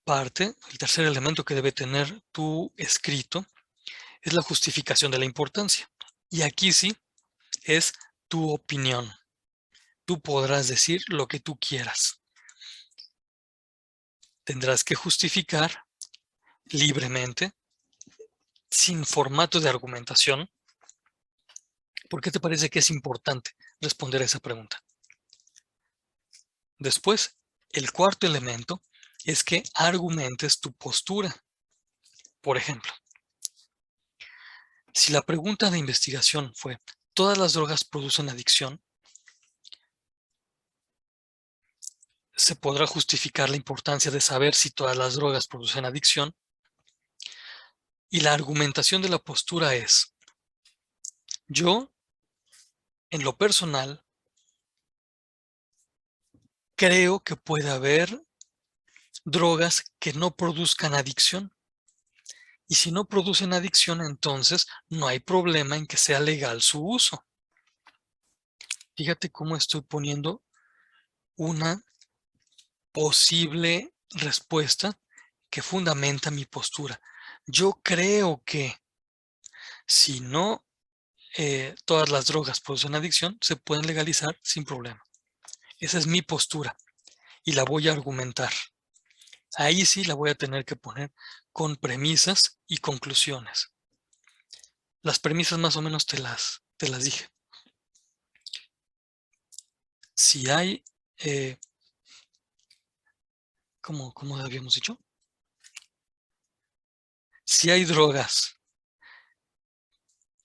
parte, el tercer elemento que debe tener tu escrito es la justificación de la importancia. Y aquí sí es tu opinión. Tú podrás decir lo que tú quieras. Tendrás que justificar libremente, sin formato de argumentación. ¿Por qué te parece que es importante responder a esa pregunta? Después, el cuarto elemento es que argumentes tu postura. Por ejemplo, si la pregunta de investigación fue, ¿todas las drogas producen adicción? se podrá justificar la importancia de saber si todas las drogas producen adicción. Y la argumentación de la postura es: yo, en lo personal, creo que puede haber drogas que no produzcan adicción. Y si no producen adicción, entonces no hay problema en que sea legal su uso. Fíjate cómo estoy poniendo una posible respuesta que fundamenta mi postura. Yo creo que si no todas las drogas producen adicción, se pueden legalizar sin problema. Esa es mi postura y la voy a argumentar. Ahí sí la voy a tener que poner con premisas y conclusiones. Las premisas más o menos te las dije. Si hay, ¿cómo habíamos dicho? Si hay drogas,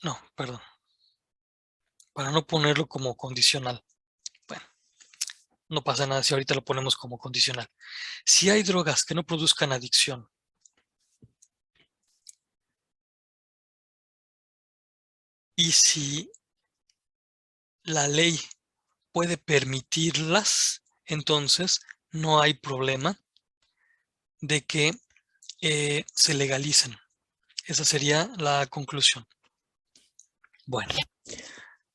no, perdón, para no ponerlo como condicional. Bueno, no pasa nada si ahorita lo ponemos como condicional. Si hay drogas que no produzcan adicción, y si la ley puede permitirlas, entonces no hay problema de que se legalicen. Esa sería la conclusión. Bueno,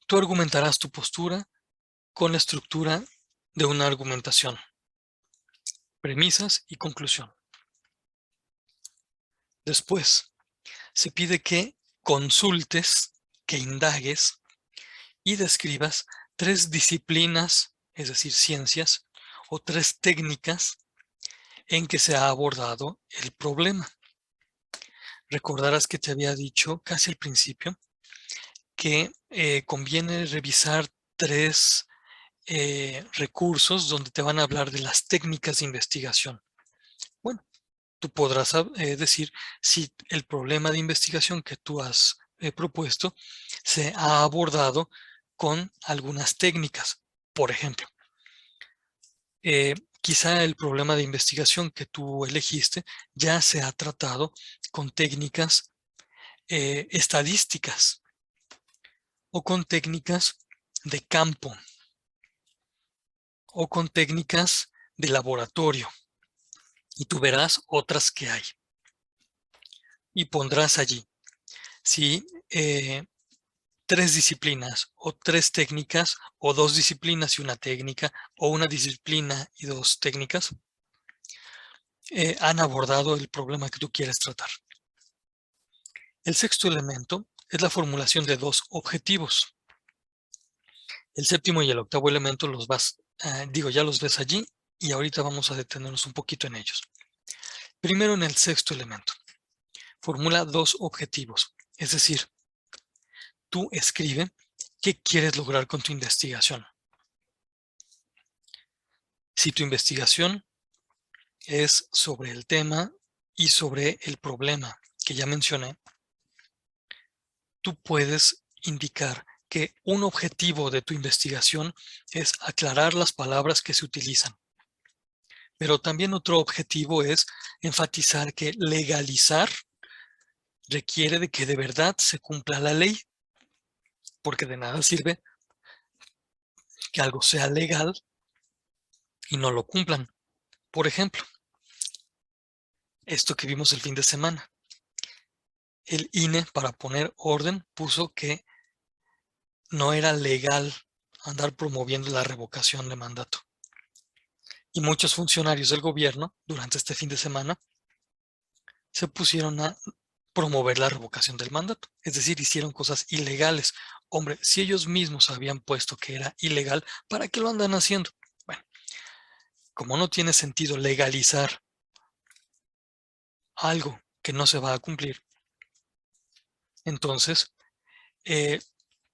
tú argumentarás tu postura con la estructura de una argumentación, premisas y conclusión. Después, se pide que consultes, que indagues y describas 3 disciplinas, es decir, ciencias, o 3 técnicas en que se ha abordado el problema. Recordarás que te había dicho casi al principio que conviene revisar 3 recursos donde te van a hablar de las técnicas de investigación. Bueno, tú podrás decir si el problema de investigación que tú has propuesto se ha abordado con algunas técnicas. Por ejemplo, quizá el problema de investigación que tú elegiste ya se ha tratado con técnicas estadísticas o con técnicas de campo o con técnicas de laboratorio. Y tú verás otras que hay. Y pondrás allí si 3 disciplinas o 3 técnicas o 2 disciplinas y una técnica o una disciplina y 2 técnicas han abordado el problema que tú quieres tratar. El sexto elemento es la formulación de 2 objetivos. El séptimo y el octavo elemento los ya los ves allí y ahorita vamos a detenernos un poquito en ellos. Primero, en el sexto elemento, formula 2 objetivos, es decir, tú escribe qué quieres lograr con tu investigación. Si tu investigación es sobre el tema y sobre el problema que ya mencioné, tú puedes indicar que un objetivo de tu investigación es aclarar las palabras que se utilizan. Pero también otro objetivo es enfatizar que legalizar requiere de que de verdad se cumpla la ley, porque de nada sirve que algo sea legal y no lo cumplan. Por ejemplo, esto que vimos el fin de semana. El INE, para poner orden, puso que no era legal andar promoviendo la revocación de mandato. Y muchos funcionarios del gobierno, durante este fin de semana, se pusieron a promover la revocación del mandato. Es decir, hicieron cosas ilegales. Hombre, si ellos mismos habían puesto que era ilegal, ¿para qué lo andan haciendo? Bueno, como no tiene sentido legalizar algo que no se va a cumplir, entonces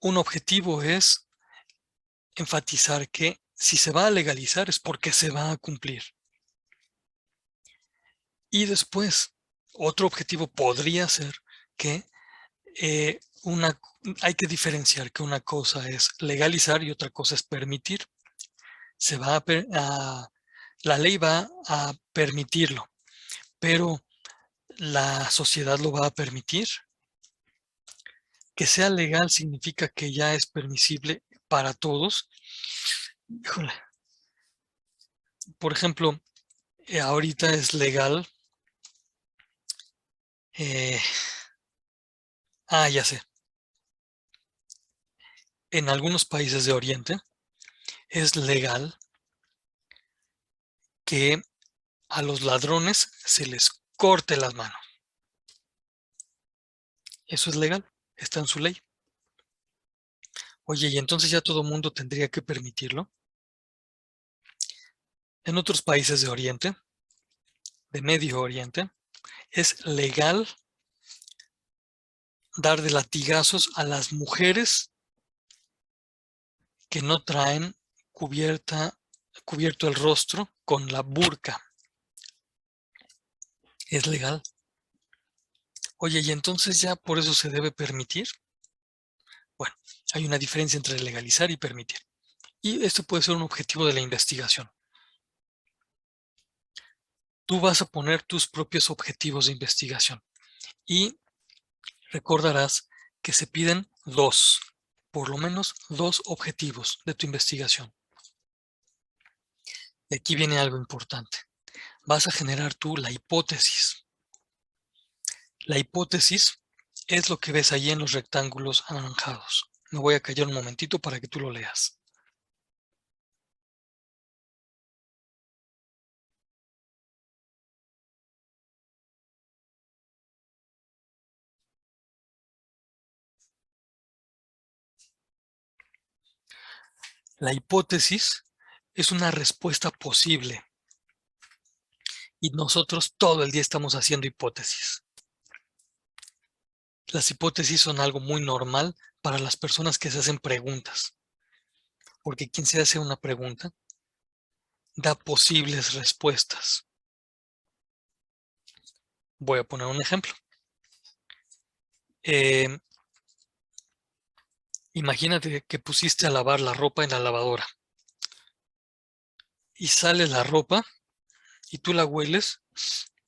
un objetivo es enfatizar que si se va a legalizar es porque se va a cumplir. Y después, otro objetivo podría ser que hay que diferenciar que una cosa es legalizar y otra cosa es permitir. Se va a la ley va a permitirlo, pero ¿la sociedad lo va a permitir? Que sea legal significa que ya es permisible para todos. Híjole. Por ejemplo, ahorita es legal. Ya sé. En algunos países de Oriente es legal que a los ladrones se les corte las manos. Eso es legal, está en su ley. Oye, ¿y entonces ya todo mundo tendría que permitirlo? En otros países de Oriente, de Medio Oriente, es legal dar de latigazos a las mujeres que no traen cubierto el rostro con la burka. Es legal. Oye, ¿y entonces ya por eso se debe permitir? Bueno, hay una diferencia entre legalizar y permitir. Y esto puede ser un objetivo de la investigación. Tú vas a poner tus propios objetivos de investigación y recordarás que se piden por lo menos dos objetivos de tu investigación. Y aquí viene algo importante. Vas a generar tú la hipótesis. La hipótesis es lo que ves ahí en los rectángulos anaranjados. Me voy a callar un momentito para que tú lo leas. La hipótesis es una respuesta posible y nosotros todo el día estamos haciendo hipótesis. Las hipótesis son algo muy normal para las personas que se hacen preguntas, porque quien se hace una pregunta da posibles respuestas. Voy a poner un ejemplo. Imagínate que pusiste a lavar la ropa en la lavadora y sale la ropa y tú la hueles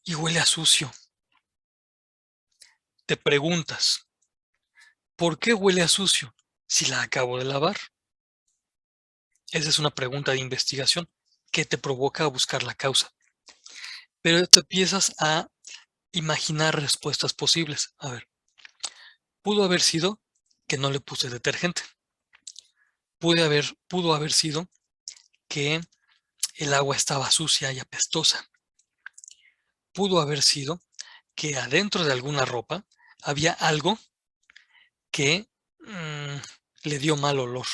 y huele a sucio. Te preguntas, ¿por qué huele a sucio si la acabo de lavar? Esa es una pregunta de investigación que te provoca a buscar la causa. Pero te empiezas a imaginar respuestas posibles. A ver, pudo haber sido que no le puse detergente. Pudo haber sido que el agua estaba sucia y apestosa. Pudo haber sido que adentro de alguna ropa había algo que le dio mal olor.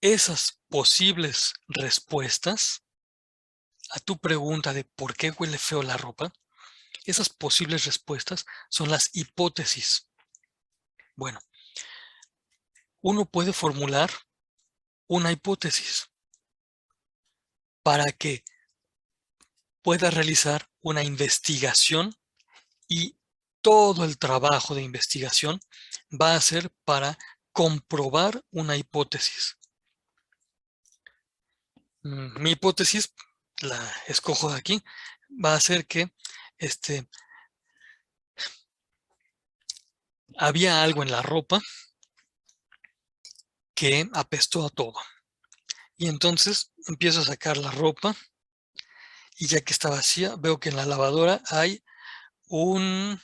Esas posibles respuestas a tu pregunta de por qué huele feo la ropa, esas posibles respuestas son las hipótesis. Bueno, uno puede formular una hipótesis para que pueda realizar una investigación y todo el trabajo de investigación va a ser para comprobar una hipótesis. Mi hipótesis, la escojo de aquí, va a ser que había algo en la ropa que apestó a todo. Y entonces empiezo a sacar la ropa y ya que está vacía, veo que en la lavadora hay una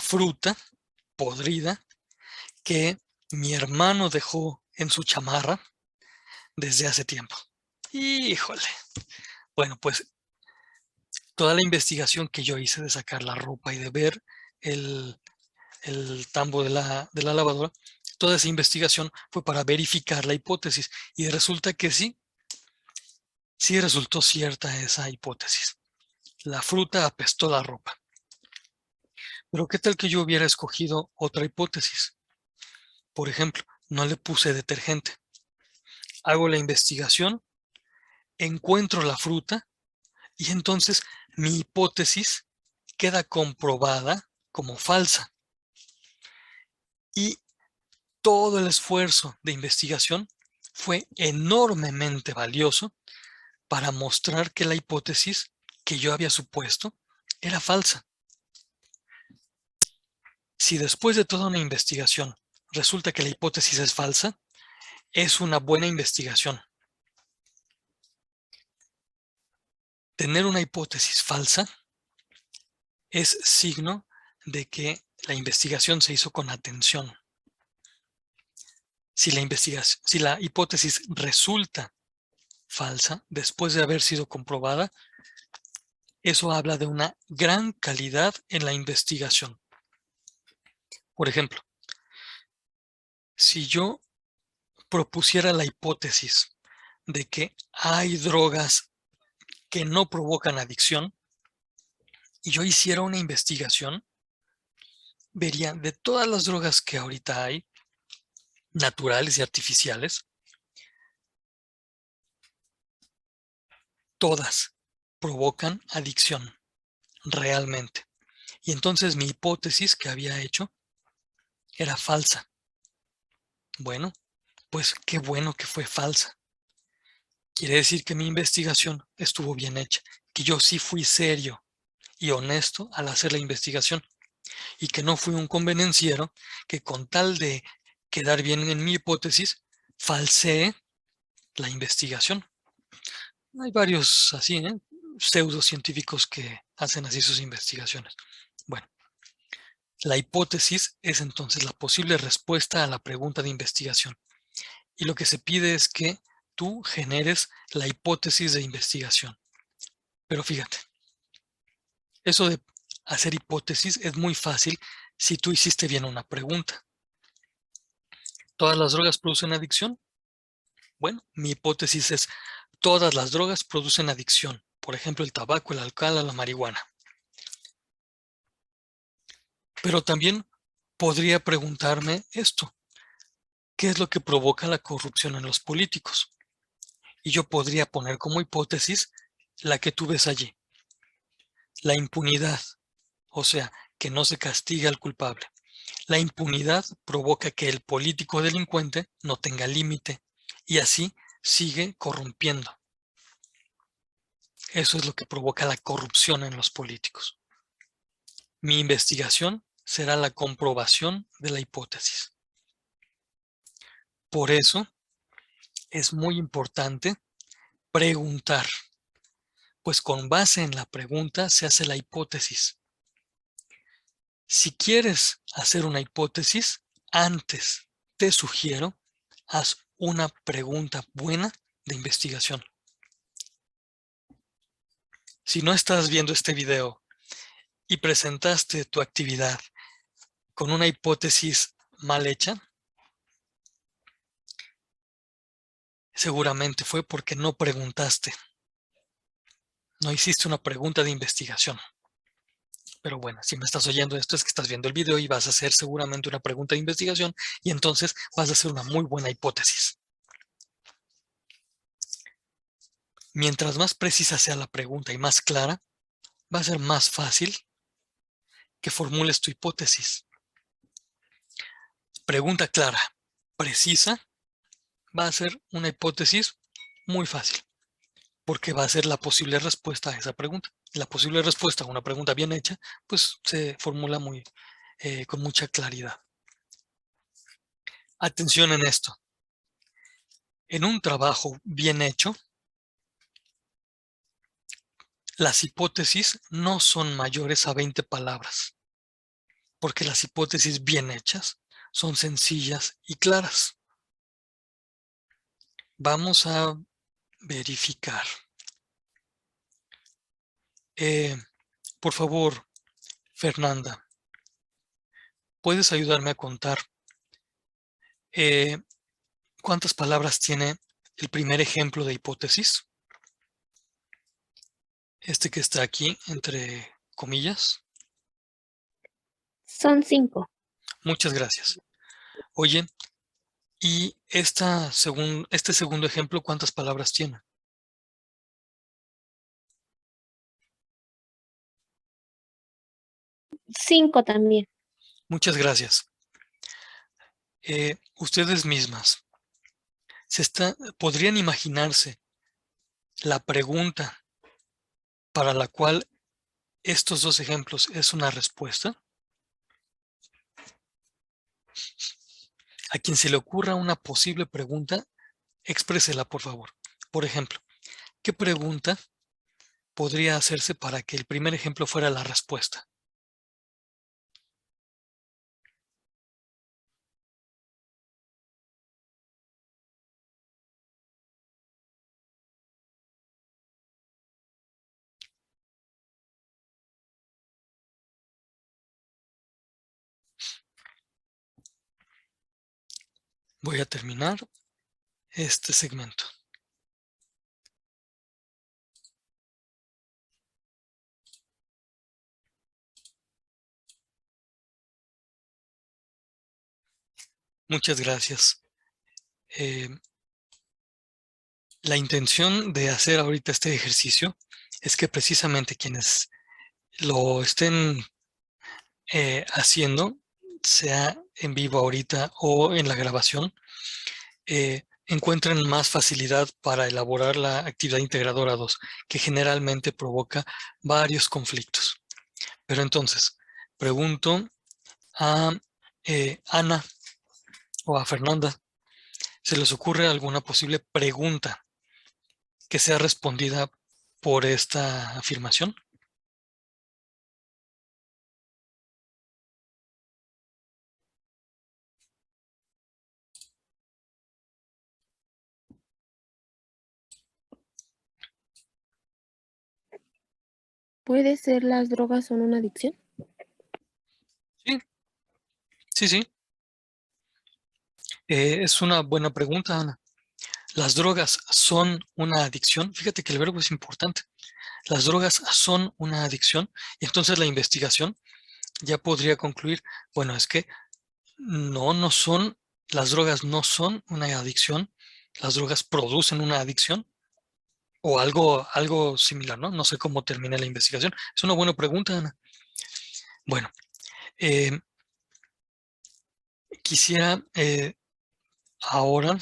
fruta podrida que mi hermano dejó en su chamarra desde hace tiempo. Híjole. Bueno, pues toda la investigación que yo hice de sacar la ropa y de ver el tambo de la lavadora, toda esa investigación fue para verificar la hipótesis y resulta que sí resultó cierta esa hipótesis. La fruta apestó la ropa. Pero ¿qué tal que yo hubiera escogido otra hipótesis? Por ejemplo, no le puse detergente. Hago la investigación, encuentro la fruta y entonces mi hipótesis queda comprobada como falsa. Y todo el esfuerzo de investigación fue enormemente valioso para mostrar que la hipótesis que yo había supuesto era falsa. Si después de toda una investigación resulta que la hipótesis es falsa, es una buena investigación. Tener una hipótesis falsa es signo de que la investigación se hizo con atención. Si la hipótesis resulta falsa después de haber sido comprobada, eso habla de una gran calidad en la investigación. Por ejemplo, si yo propusiera la hipótesis de que hay drogas que no provocan adicción y yo hiciera una investigación, vería de todas las drogas que ahorita hay, naturales y artificiales, todas provocan adicción realmente. Y entonces mi hipótesis que había hecho era falsa. Bueno, pues qué bueno que fue falsa. Quiere decir que mi investigación estuvo bien hecha, que yo sí fui serio y honesto al hacer la investigación y que no fui un convenenciero que con tal de quedar bien en mi hipótesis, falseé la investigación. Hay varios así, pseudocientíficos que hacen así sus investigaciones. Bueno, la hipótesis es entonces la posible respuesta a la pregunta de investigación. Y lo que se pide es que tú generes la hipótesis de investigación. Pero fíjate, eso de hacer hipótesis es muy fácil si tú hiciste bien una pregunta. ¿Todas las drogas producen adicción? Bueno, mi hipótesis es, todas las drogas producen adicción. Por ejemplo, el tabaco, el alcohol, la marihuana. Pero también podría preguntarme esto. ¿Qué es lo que provoca la corrupción en los políticos? Y yo podría poner como hipótesis la que tú ves allí. La impunidad, o sea, que no se castiga al culpable. La impunidad provoca que el político delincuente no tenga límite y así sigue corrompiendo. Eso es lo que provoca la corrupción en los políticos. Mi investigación será la comprobación de la hipótesis. Por eso es muy importante preguntar, pues con base en la pregunta se hace la hipótesis. Si quieres hacer una hipótesis, antes te sugiero, haz una pregunta buena de investigación. Si no estás viendo este video y presentaste tu actividad con una hipótesis mal hecha, seguramente fue porque no preguntaste. No hiciste una pregunta de investigación. Pero bueno, si me estás oyendo esto es que estás viendo el video y vas a hacer seguramente una pregunta de investigación y entonces vas a hacer una muy buena hipótesis. Mientras más precisa sea la pregunta y más clara, va a ser más fácil que formules tu hipótesis. Pregunta clara, precisa, va a ser una hipótesis muy fácil, porque va a ser la posible respuesta a esa pregunta. La posible respuesta a una pregunta bien hecha, pues se formula con mucha claridad. Atención en esto. En un trabajo bien hecho, las hipótesis no son mayores a 20 palabras, porque las hipótesis bien hechas son sencillas y claras. Vamos a verificar. Por favor, Fernanda, ¿puedes ayudarme a contar cuántas palabras tiene el primer ejemplo de hipótesis? Este que está aquí, entre comillas. Son 5. Muchas gracias. Oye, ¿y este segundo ejemplo cuántas palabras tiene? 5 también. Muchas gracias. Ustedes mismas, podrían imaginarse la pregunta para la cual estos dos ejemplos es una respuesta. A quien se le ocurra una posible pregunta, exprésela, por favor. Por ejemplo, ¿qué pregunta podría hacerse para que el primer ejemplo fuera la respuesta? Voy a terminar este segmento. Muchas gracias. La intención de hacer ahorita este ejercicio es que precisamente quienes lo estén haciendo, sea en vivo ahorita o en la grabación, encuentren más facilidad para elaborar la actividad integradora 2, que generalmente provoca varios conflictos. Pero entonces, pregunto a Ana o a Fernanda, ¿se les ocurre alguna posible pregunta que sea respondida por esta afirmación? ¿Puede ser las drogas son una adicción? Sí, sí, sí. Es una buena pregunta, Ana. ¿Las drogas son una adicción? Fíjate que el verbo es importante. Las drogas son una adicción y entonces la investigación ya podría concluir, bueno, es que no son, las drogas no son una adicción, las drogas producen una adicción o algo similar, ¿no? No sé cómo termina la investigación. Es una buena pregunta, Ana. Bueno, eh, quisiera ahora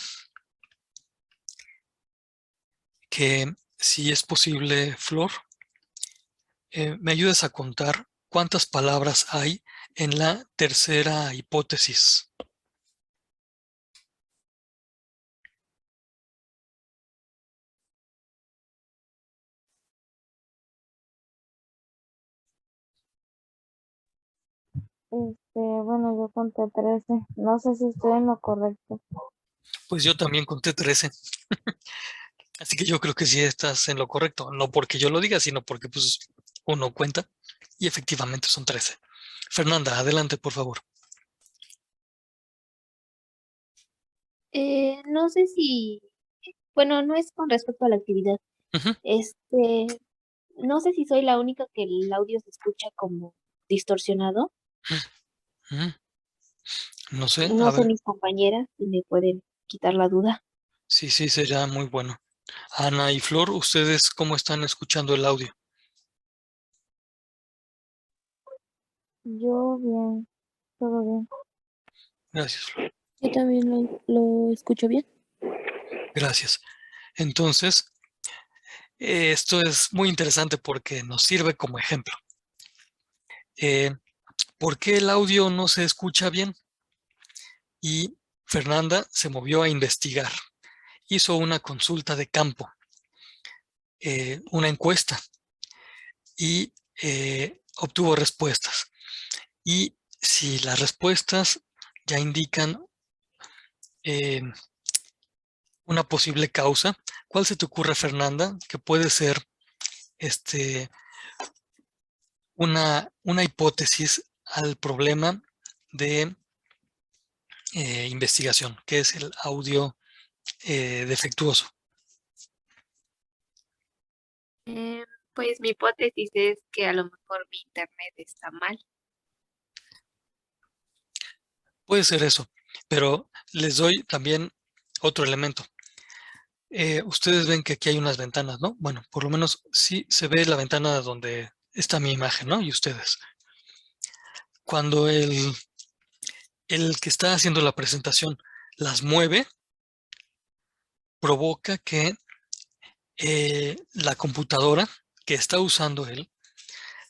que, si es posible, Flor, me ayudes a contar cuántas palabras hay en la tercera hipótesis. Bueno, yo conté 13. No sé si estoy en lo correcto. Pues yo también conté 13. Así que yo creo que sí estás en lo correcto. No porque yo lo diga, sino porque pues uno cuenta y efectivamente son 13. Fernanda, adelante, por favor. No sé si, bueno, no es con respecto a la actividad. Ujú, No sé si soy la única que el audio se escucha como distorsionado. ujú. No sé, No a sé ver. mis compañeras si me pueden quitar la duda. Sí, sí, sería muy bueno. Ana y Flor, ¿ustedes cómo están escuchando el audio? Yo bien, todo bien. Gracias, Flor. Yo también lo escucho bien. Gracias. Entonces, esto es muy interesante porque nos sirve como ejemplo. Eh, ¿Por qué el audio no se escucha bien? Y Fernanda se movió a investigar. Hizo una consulta de campo, una encuesta, y obtuvo respuestas. Y si las respuestas ya indican eh, una posible causa, ¿cuál se te ocurre, Fernanda, que puede ser una hipótesis al problema de investigación, que es el audio defectuoso? Pues mi hipótesis es que a lo mejor mi internet está mal. Puede ser eso, pero les doy también otro elemento. Ustedes ven que aquí hay unas ventanas, ¿no? Bueno, por lo menos sí se ve la ventana donde está mi imagen, ¿no? Y ustedes. Cuando el que está haciendo la presentación las mueve, provoca que la computadora que está usando él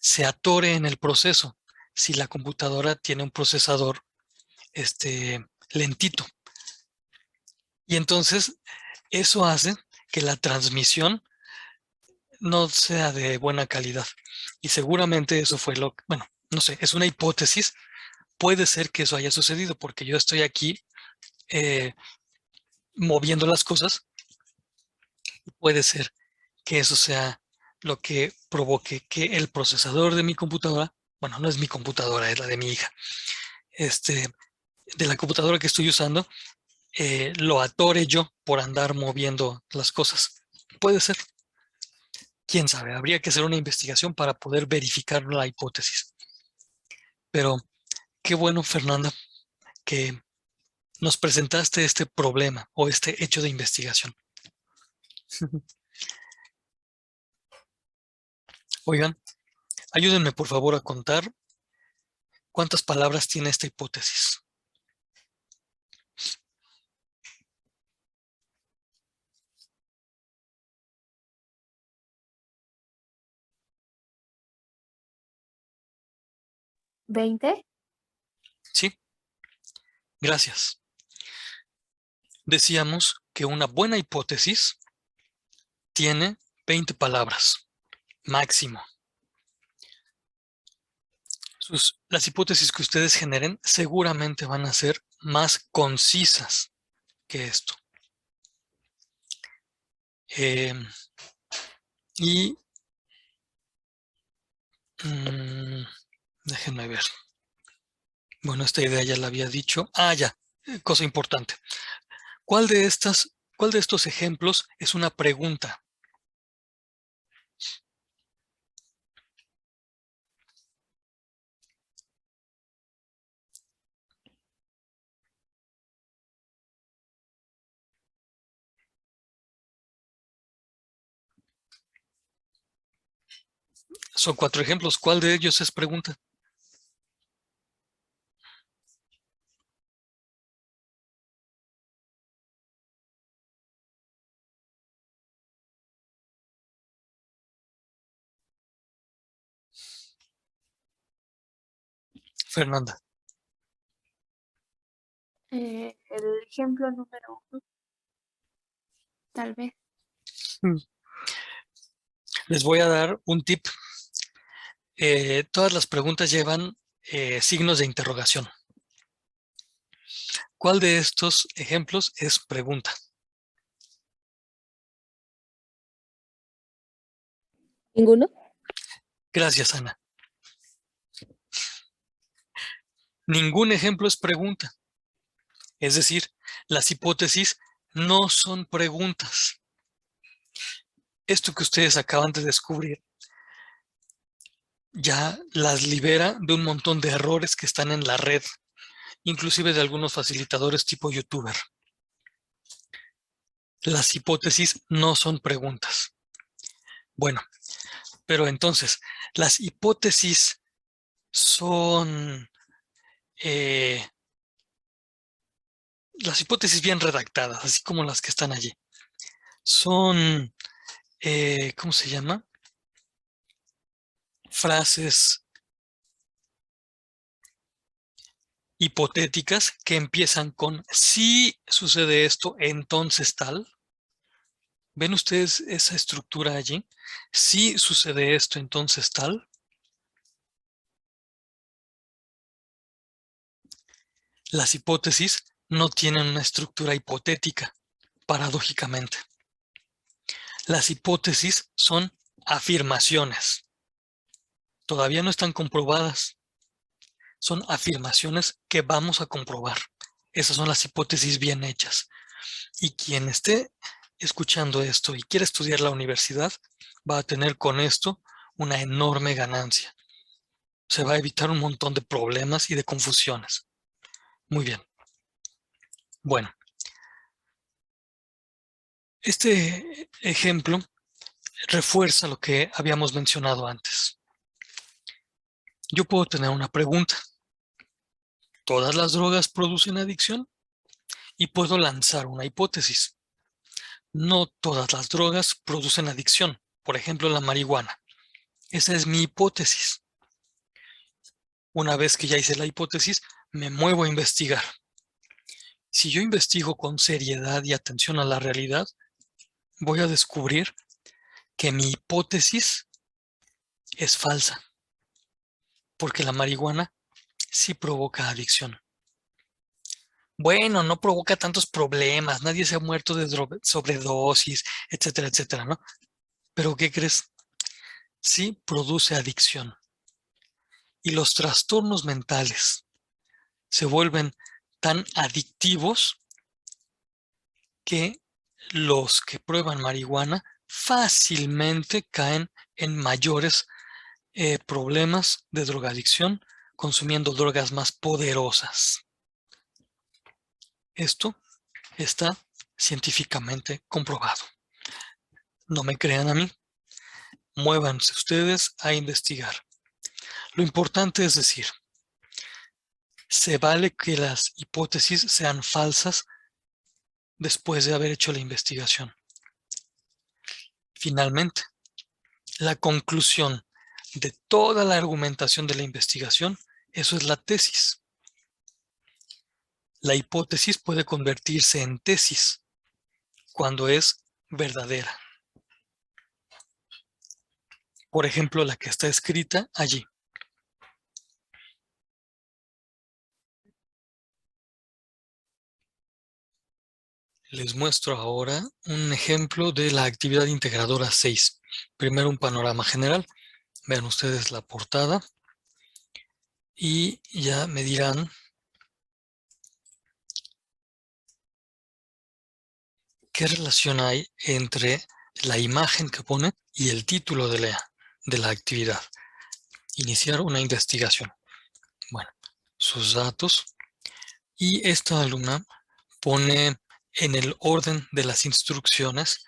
se atore en el proceso si la computadora tiene un procesador lentito. Y entonces eso hace que la transmisión no sea de buena calidad. Y seguramente eso fue lo que, bueno, no sé, es una hipótesis. Puede ser que eso haya sucedido porque yo estoy aquí moviendo las cosas. Puede ser que eso sea lo que provoque que el procesador de mi computadora, bueno, no es mi computadora, es la de mi hija, de la computadora que estoy usando, lo atore yo por andar moviendo las cosas. Puede ser. Quién sabe, habría que hacer una investigación para poder verificar la hipótesis. Pero qué bueno, Fernanda, que nos presentaste este problema o este hecho de investigación. Oigan, ayúdenme por favor a contar cuántas palabras tiene esta hipótesis. ¿20? Sí, gracias. Decíamos que una buena hipótesis tiene 20 palabras, máximo. Las hipótesis que ustedes generen seguramente van a ser más concisas que esto. Déjenme ver. Bueno, esta idea ya la había dicho. Ya, cosa importante. ¿Cuál de estos ejemplos es una pregunta? Son 4 ejemplos. ¿Cuál de ellos es pregunta? Fernanda. El ejemplo número 1, tal vez. Les voy a dar un tip. Todas las preguntas llevan signos de interrogación. ¿Cuál de estos ejemplos es pregunta? ¿Ninguno? Gracias, Ana. Ningún ejemplo es pregunta. Es decir, las hipótesis no son preguntas. Esto que ustedes acaban de descubrir ya las libera de un montón de errores que están en la red, inclusive de algunos facilitadores tipo youtuber. Las hipótesis no son preguntas. Bueno, pero entonces, las hipótesis son las hipótesis bien redactadas, así como las que están allí. Son, ¿cómo se llama? Frases hipotéticas que empiezan con si sucede esto, entonces tal. ¿Ven ustedes esa estructura allí? Si sucede esto, entonces tal. Las hipótesis no tienen una estructura hipotética, paradójicamente. Las hipótesis son afirmaciones. Todavía no están comprobadas. Son afirmaciones que vamos a comprobar. Esas son las hipótesis bien hechas. Y quien esté escuchando esto y quiera estudiar la universidad, va a tener con esto una enorme ganancia. Se va a evitar un montón de problemas y de confusiones. Muy bien. Bueno, este ejemplo refuerza lo que habíamos mencionado antes. Yo puedo tener una pregunta. ¿Todas las drogas producen adicción? Y puedo lanzar una hipótesis. No todas las drogas producen adicción. Por ejemplo, la marihuana. Esa es mi hipótesis. Una vez que ya hice la hipótesis, me muevo a investigar. Si yo investigo con seriedad y atención a la realidad, voy a descubrir que mi hipótesis es falsa, porque la marihuana sí provoca adicción. Bueno, no provoca tantos problemas, nadie se ha muerto de sobredosis, etcétera, etcétera, ¿no? Pero ¿qué crees? Sí produce adicción. Y los trastornos mentales se vuelven tan adictivos que los que prueban marihuana fácilmente caen en mayores problemas de drogadicción consumiendo drogas más poderosas. Esto está científicamente comprobado. No me crean a mí, muévanse ustedes a investigar. Lo importante es decir, se vale que las hipótesis sean falsas después de haber hecho la investigación. Finalmente, la conclusión de toda la argumentación de la investigación, eso es la tesis. La hipótesis puede convertirse en tesis cuando es verdadera. Por ejemplo, la que está escrita allí. Les muestro ahora un ejemplo de la actividad integradora 6. Primero un panorama general. Vean ustedes la portada y ya me dirán qué relación hay entre la imagen que pone y el título de la actividad. Iniciar una investigación. Bueno, sus datos. Y esta alumna pone en el orden de las instrucciones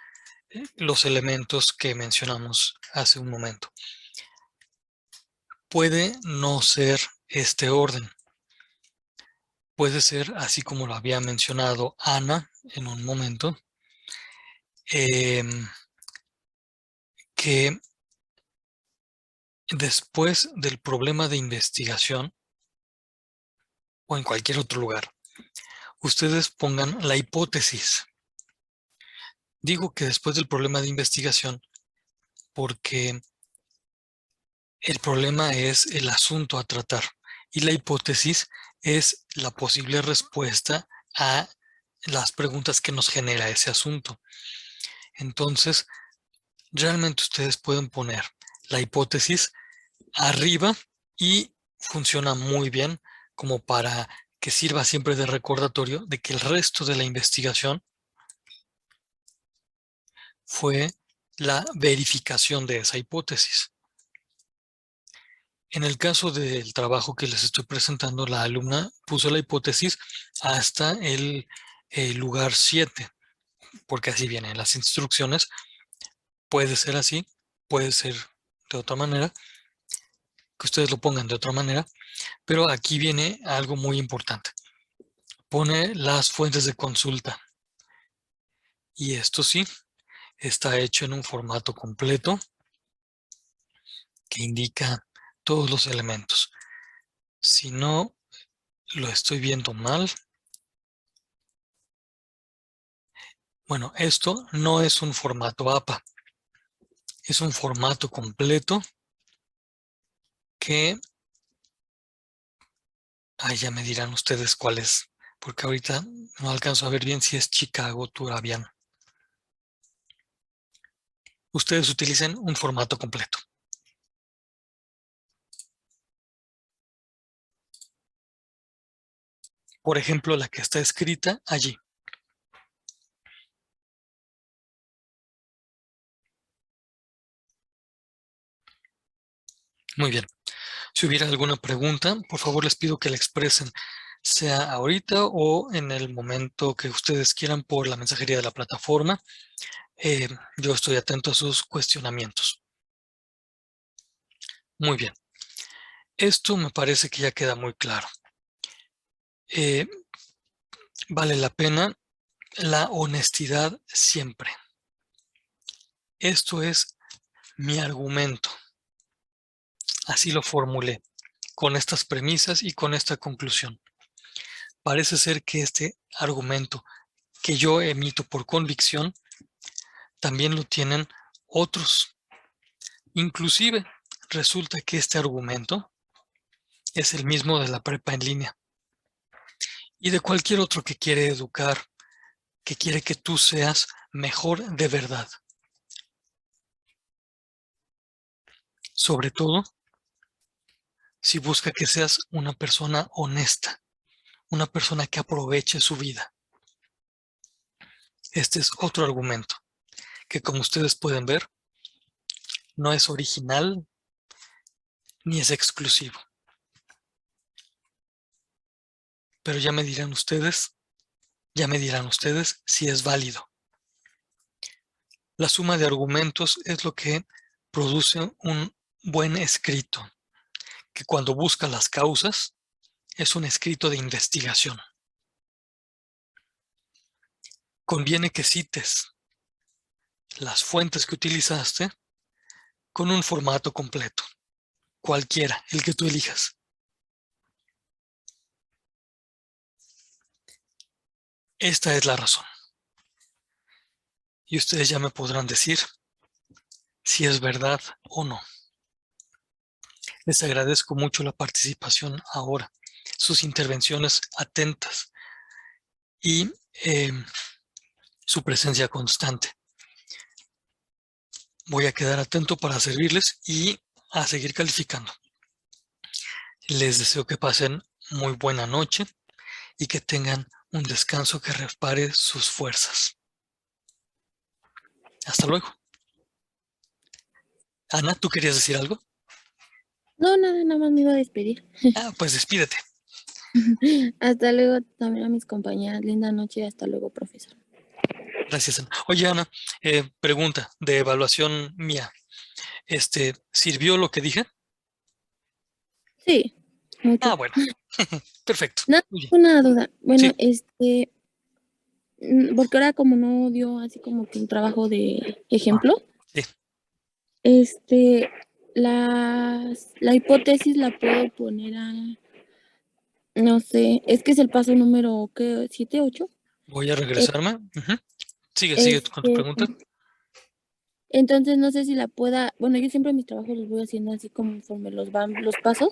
los elementos que mencionamos hace un momento. Puede no ser este orden. Puede ser, así como lo había mencionado Ana en un momento, que después del problema de investigación o en cualquier otro lugar, ustedes pongan la hipótesis. Digo que después del problema de investigación porque el problema es el asunto a tratar y la hipótesis es la posible respuesta a las preguntas que nos genera ese asunto. Entonces, realmente ustedes pueden poner la hipótesis arriba y funciona muy bien como para que sirva siempre de recordatorio de que el resto de la investigación fue la verificación de esa hipótesis. En el caso del trabajo que les estoy presentando, la alumna puso la hipótesis hasta el lugar 7, porque así vienen las instrucciones. Puede ser así, puede ser de otra manera, que ustedes lo pongan de otra manera, pero aquí viene algo muy importante. Pone las fuentes de consulta. Y esto sí, está hecho en un formato completo que indica todos los elementos. Si no lo estoy viendo mal, bueno, esto no es un formato APA. Es un formato completo que, ya me dirán ustedes cuál es, porque ahorita no alcanzo a ver bien si es Chicago Turabian. Ustedes utilicen un formato completo. Por ejemplo, la que está escrita allí. Muy bien. Si hubiera alguna pregunta, por favor les pido que la expresen, sea ahorita o en el momento que ustedes quieran por la mensajería de la plataforma. Yo estoy atento a sus cuestionamientos. Muy bien. Esto me parece que ya queda muy claro. Vale la pena la honestidad siempre. Esto es mi argumento. Así lo formulé, con estas premisas y con esta conclusión. Parece ser que este argumento que yo emito por convicción, también lo tienen otros. Inclusive, resulta que este argumento es el mismo de la prepa en línea y de cualquier otro que quiere educar, que quiere que tú seas mejor de verdad. Sobre todo, si busca que seas una persona honesta, una persona que aproveche su vida. Este es otro argumento, que como ustedes pueden ver, no es original ni es exclusivo. Pero ya me dirán ustedes si es válido. La suma de argumentos es lo que produce un buen escrito, que cuando busca las causas es un escrito de investigación. Conviene que cites las fuentes que utilizaste con un formato completo, cualquiera, el que tú elijas. Esta es la razón. Y ustedes ya me podrán decir si es verdad o no. Les agradezco mucho la participación ahora, sus intervenciones atentas y su presencia constante. Voy a quedar atento para servirles y a seguir calificando. Les deseo que pasen muy buena noche y que tengan un descanso que repare sus fuerzas. Hasta luego. Ana, ¿tú querías decir algo? No, nada más me iba a despedir. Pues despídete. Hasta luego también a mis compañeras. Linda noche. Hasta luego, profesor. Gracias, Ana. Oye, Ana, pregunta de evaluación mía. ¿Sirvió lo que dije? Sí, mucho. Bueno, perfecto. No, Muy bien. una duda. Bueno, Sí. porque ahora como no dio así como que un trabajo de ejemplo, Sí. la hipótesis la puedo poner a, no sé, es que es el paso número, ¿qué? ¿7, 8? Voy a regresarme. Sigue con tu pregunta. Entonces no sé si la pueda, bueno, yo siempre mis trabajos los voy haciendo así conforme los van los pasos,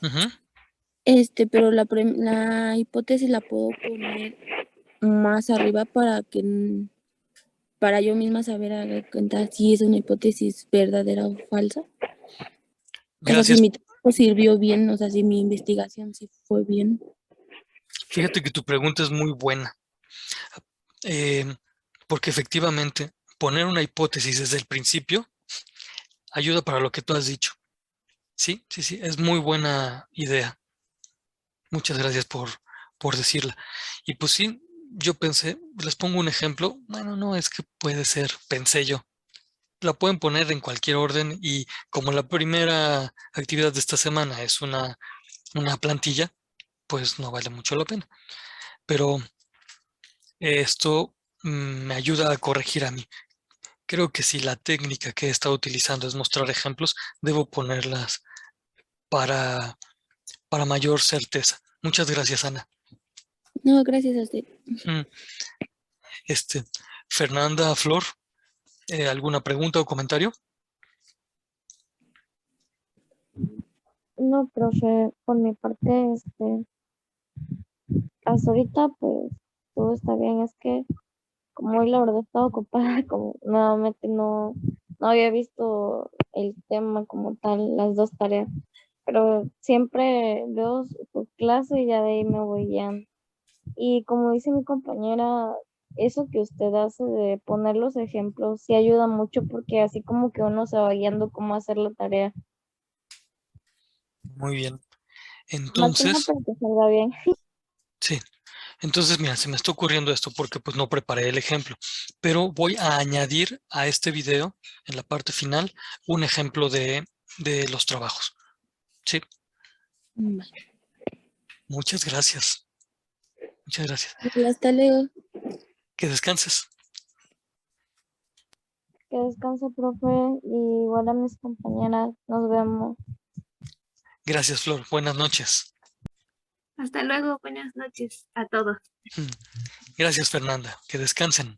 Ujú. pero la hipótesis la puedo poner más arriba para yo misma saber a ver cuenta si es una hipótesis verdadera o falsa. O sea, si Gracias. mi trabajo sirvió bien, o sea, si mi investigación sí fue bien. Fíjate que tu pregunta es muy buena, porque efectivamente poner una hipótesis desde el principio ayuda para lo que tú has dicho. Sí, es muy buena idea. Muchas gracias por decirla. Y pues sí, yo pensé, les pongo un ejemplo. Bueno, no, es que puede ser, pensé yo. La pueden poner en cualquier orden y como la primera actividad de esta semana es una plantilla, pues no vale mucho la pena. Pero esto me ayuda a corregir a mí. Creo que si la técnica que he estado utilizando es mostrar ejemplos, debo ponerlas para mayor certeza. Muchas gracias, Ana. No, gracias a usted. Mm, Fernanda, Flor, ¿alguna pregunta o comentario? No, profe, por mi parte, hasta ahorita, pues, todo está bien. Es que, como hoy la verdad estaba ocupada, como nuevamente no había visto el tema como tal, las dos tareas, pero siempre veo su clase y ya de ahí me voy guiando. Y como dice mi compañera, eso que usted hace de poner los ejemplos sí ayuda mucho porque así como que uno se va guiando cómo hacer la tarea. Muy bien. Más que nada Entonces, para que salga bien. sí. Entonces, mira, se me está ocurriendo esto porque pues no preparé el ejemplo, pero voy a añadir a este video, en la parte final, un ejemplo de los trabajos. Sí. Vale. Muchas gracias. Muchas gracias. Hasta luego. Que descanses. Que descanse, profe, y igual a mis compañeras. Nos vemos. Gracias, Flor. Buenas noches. Hasta luego, buenas noches a todos. Gracias, Fernanda. Que descansen.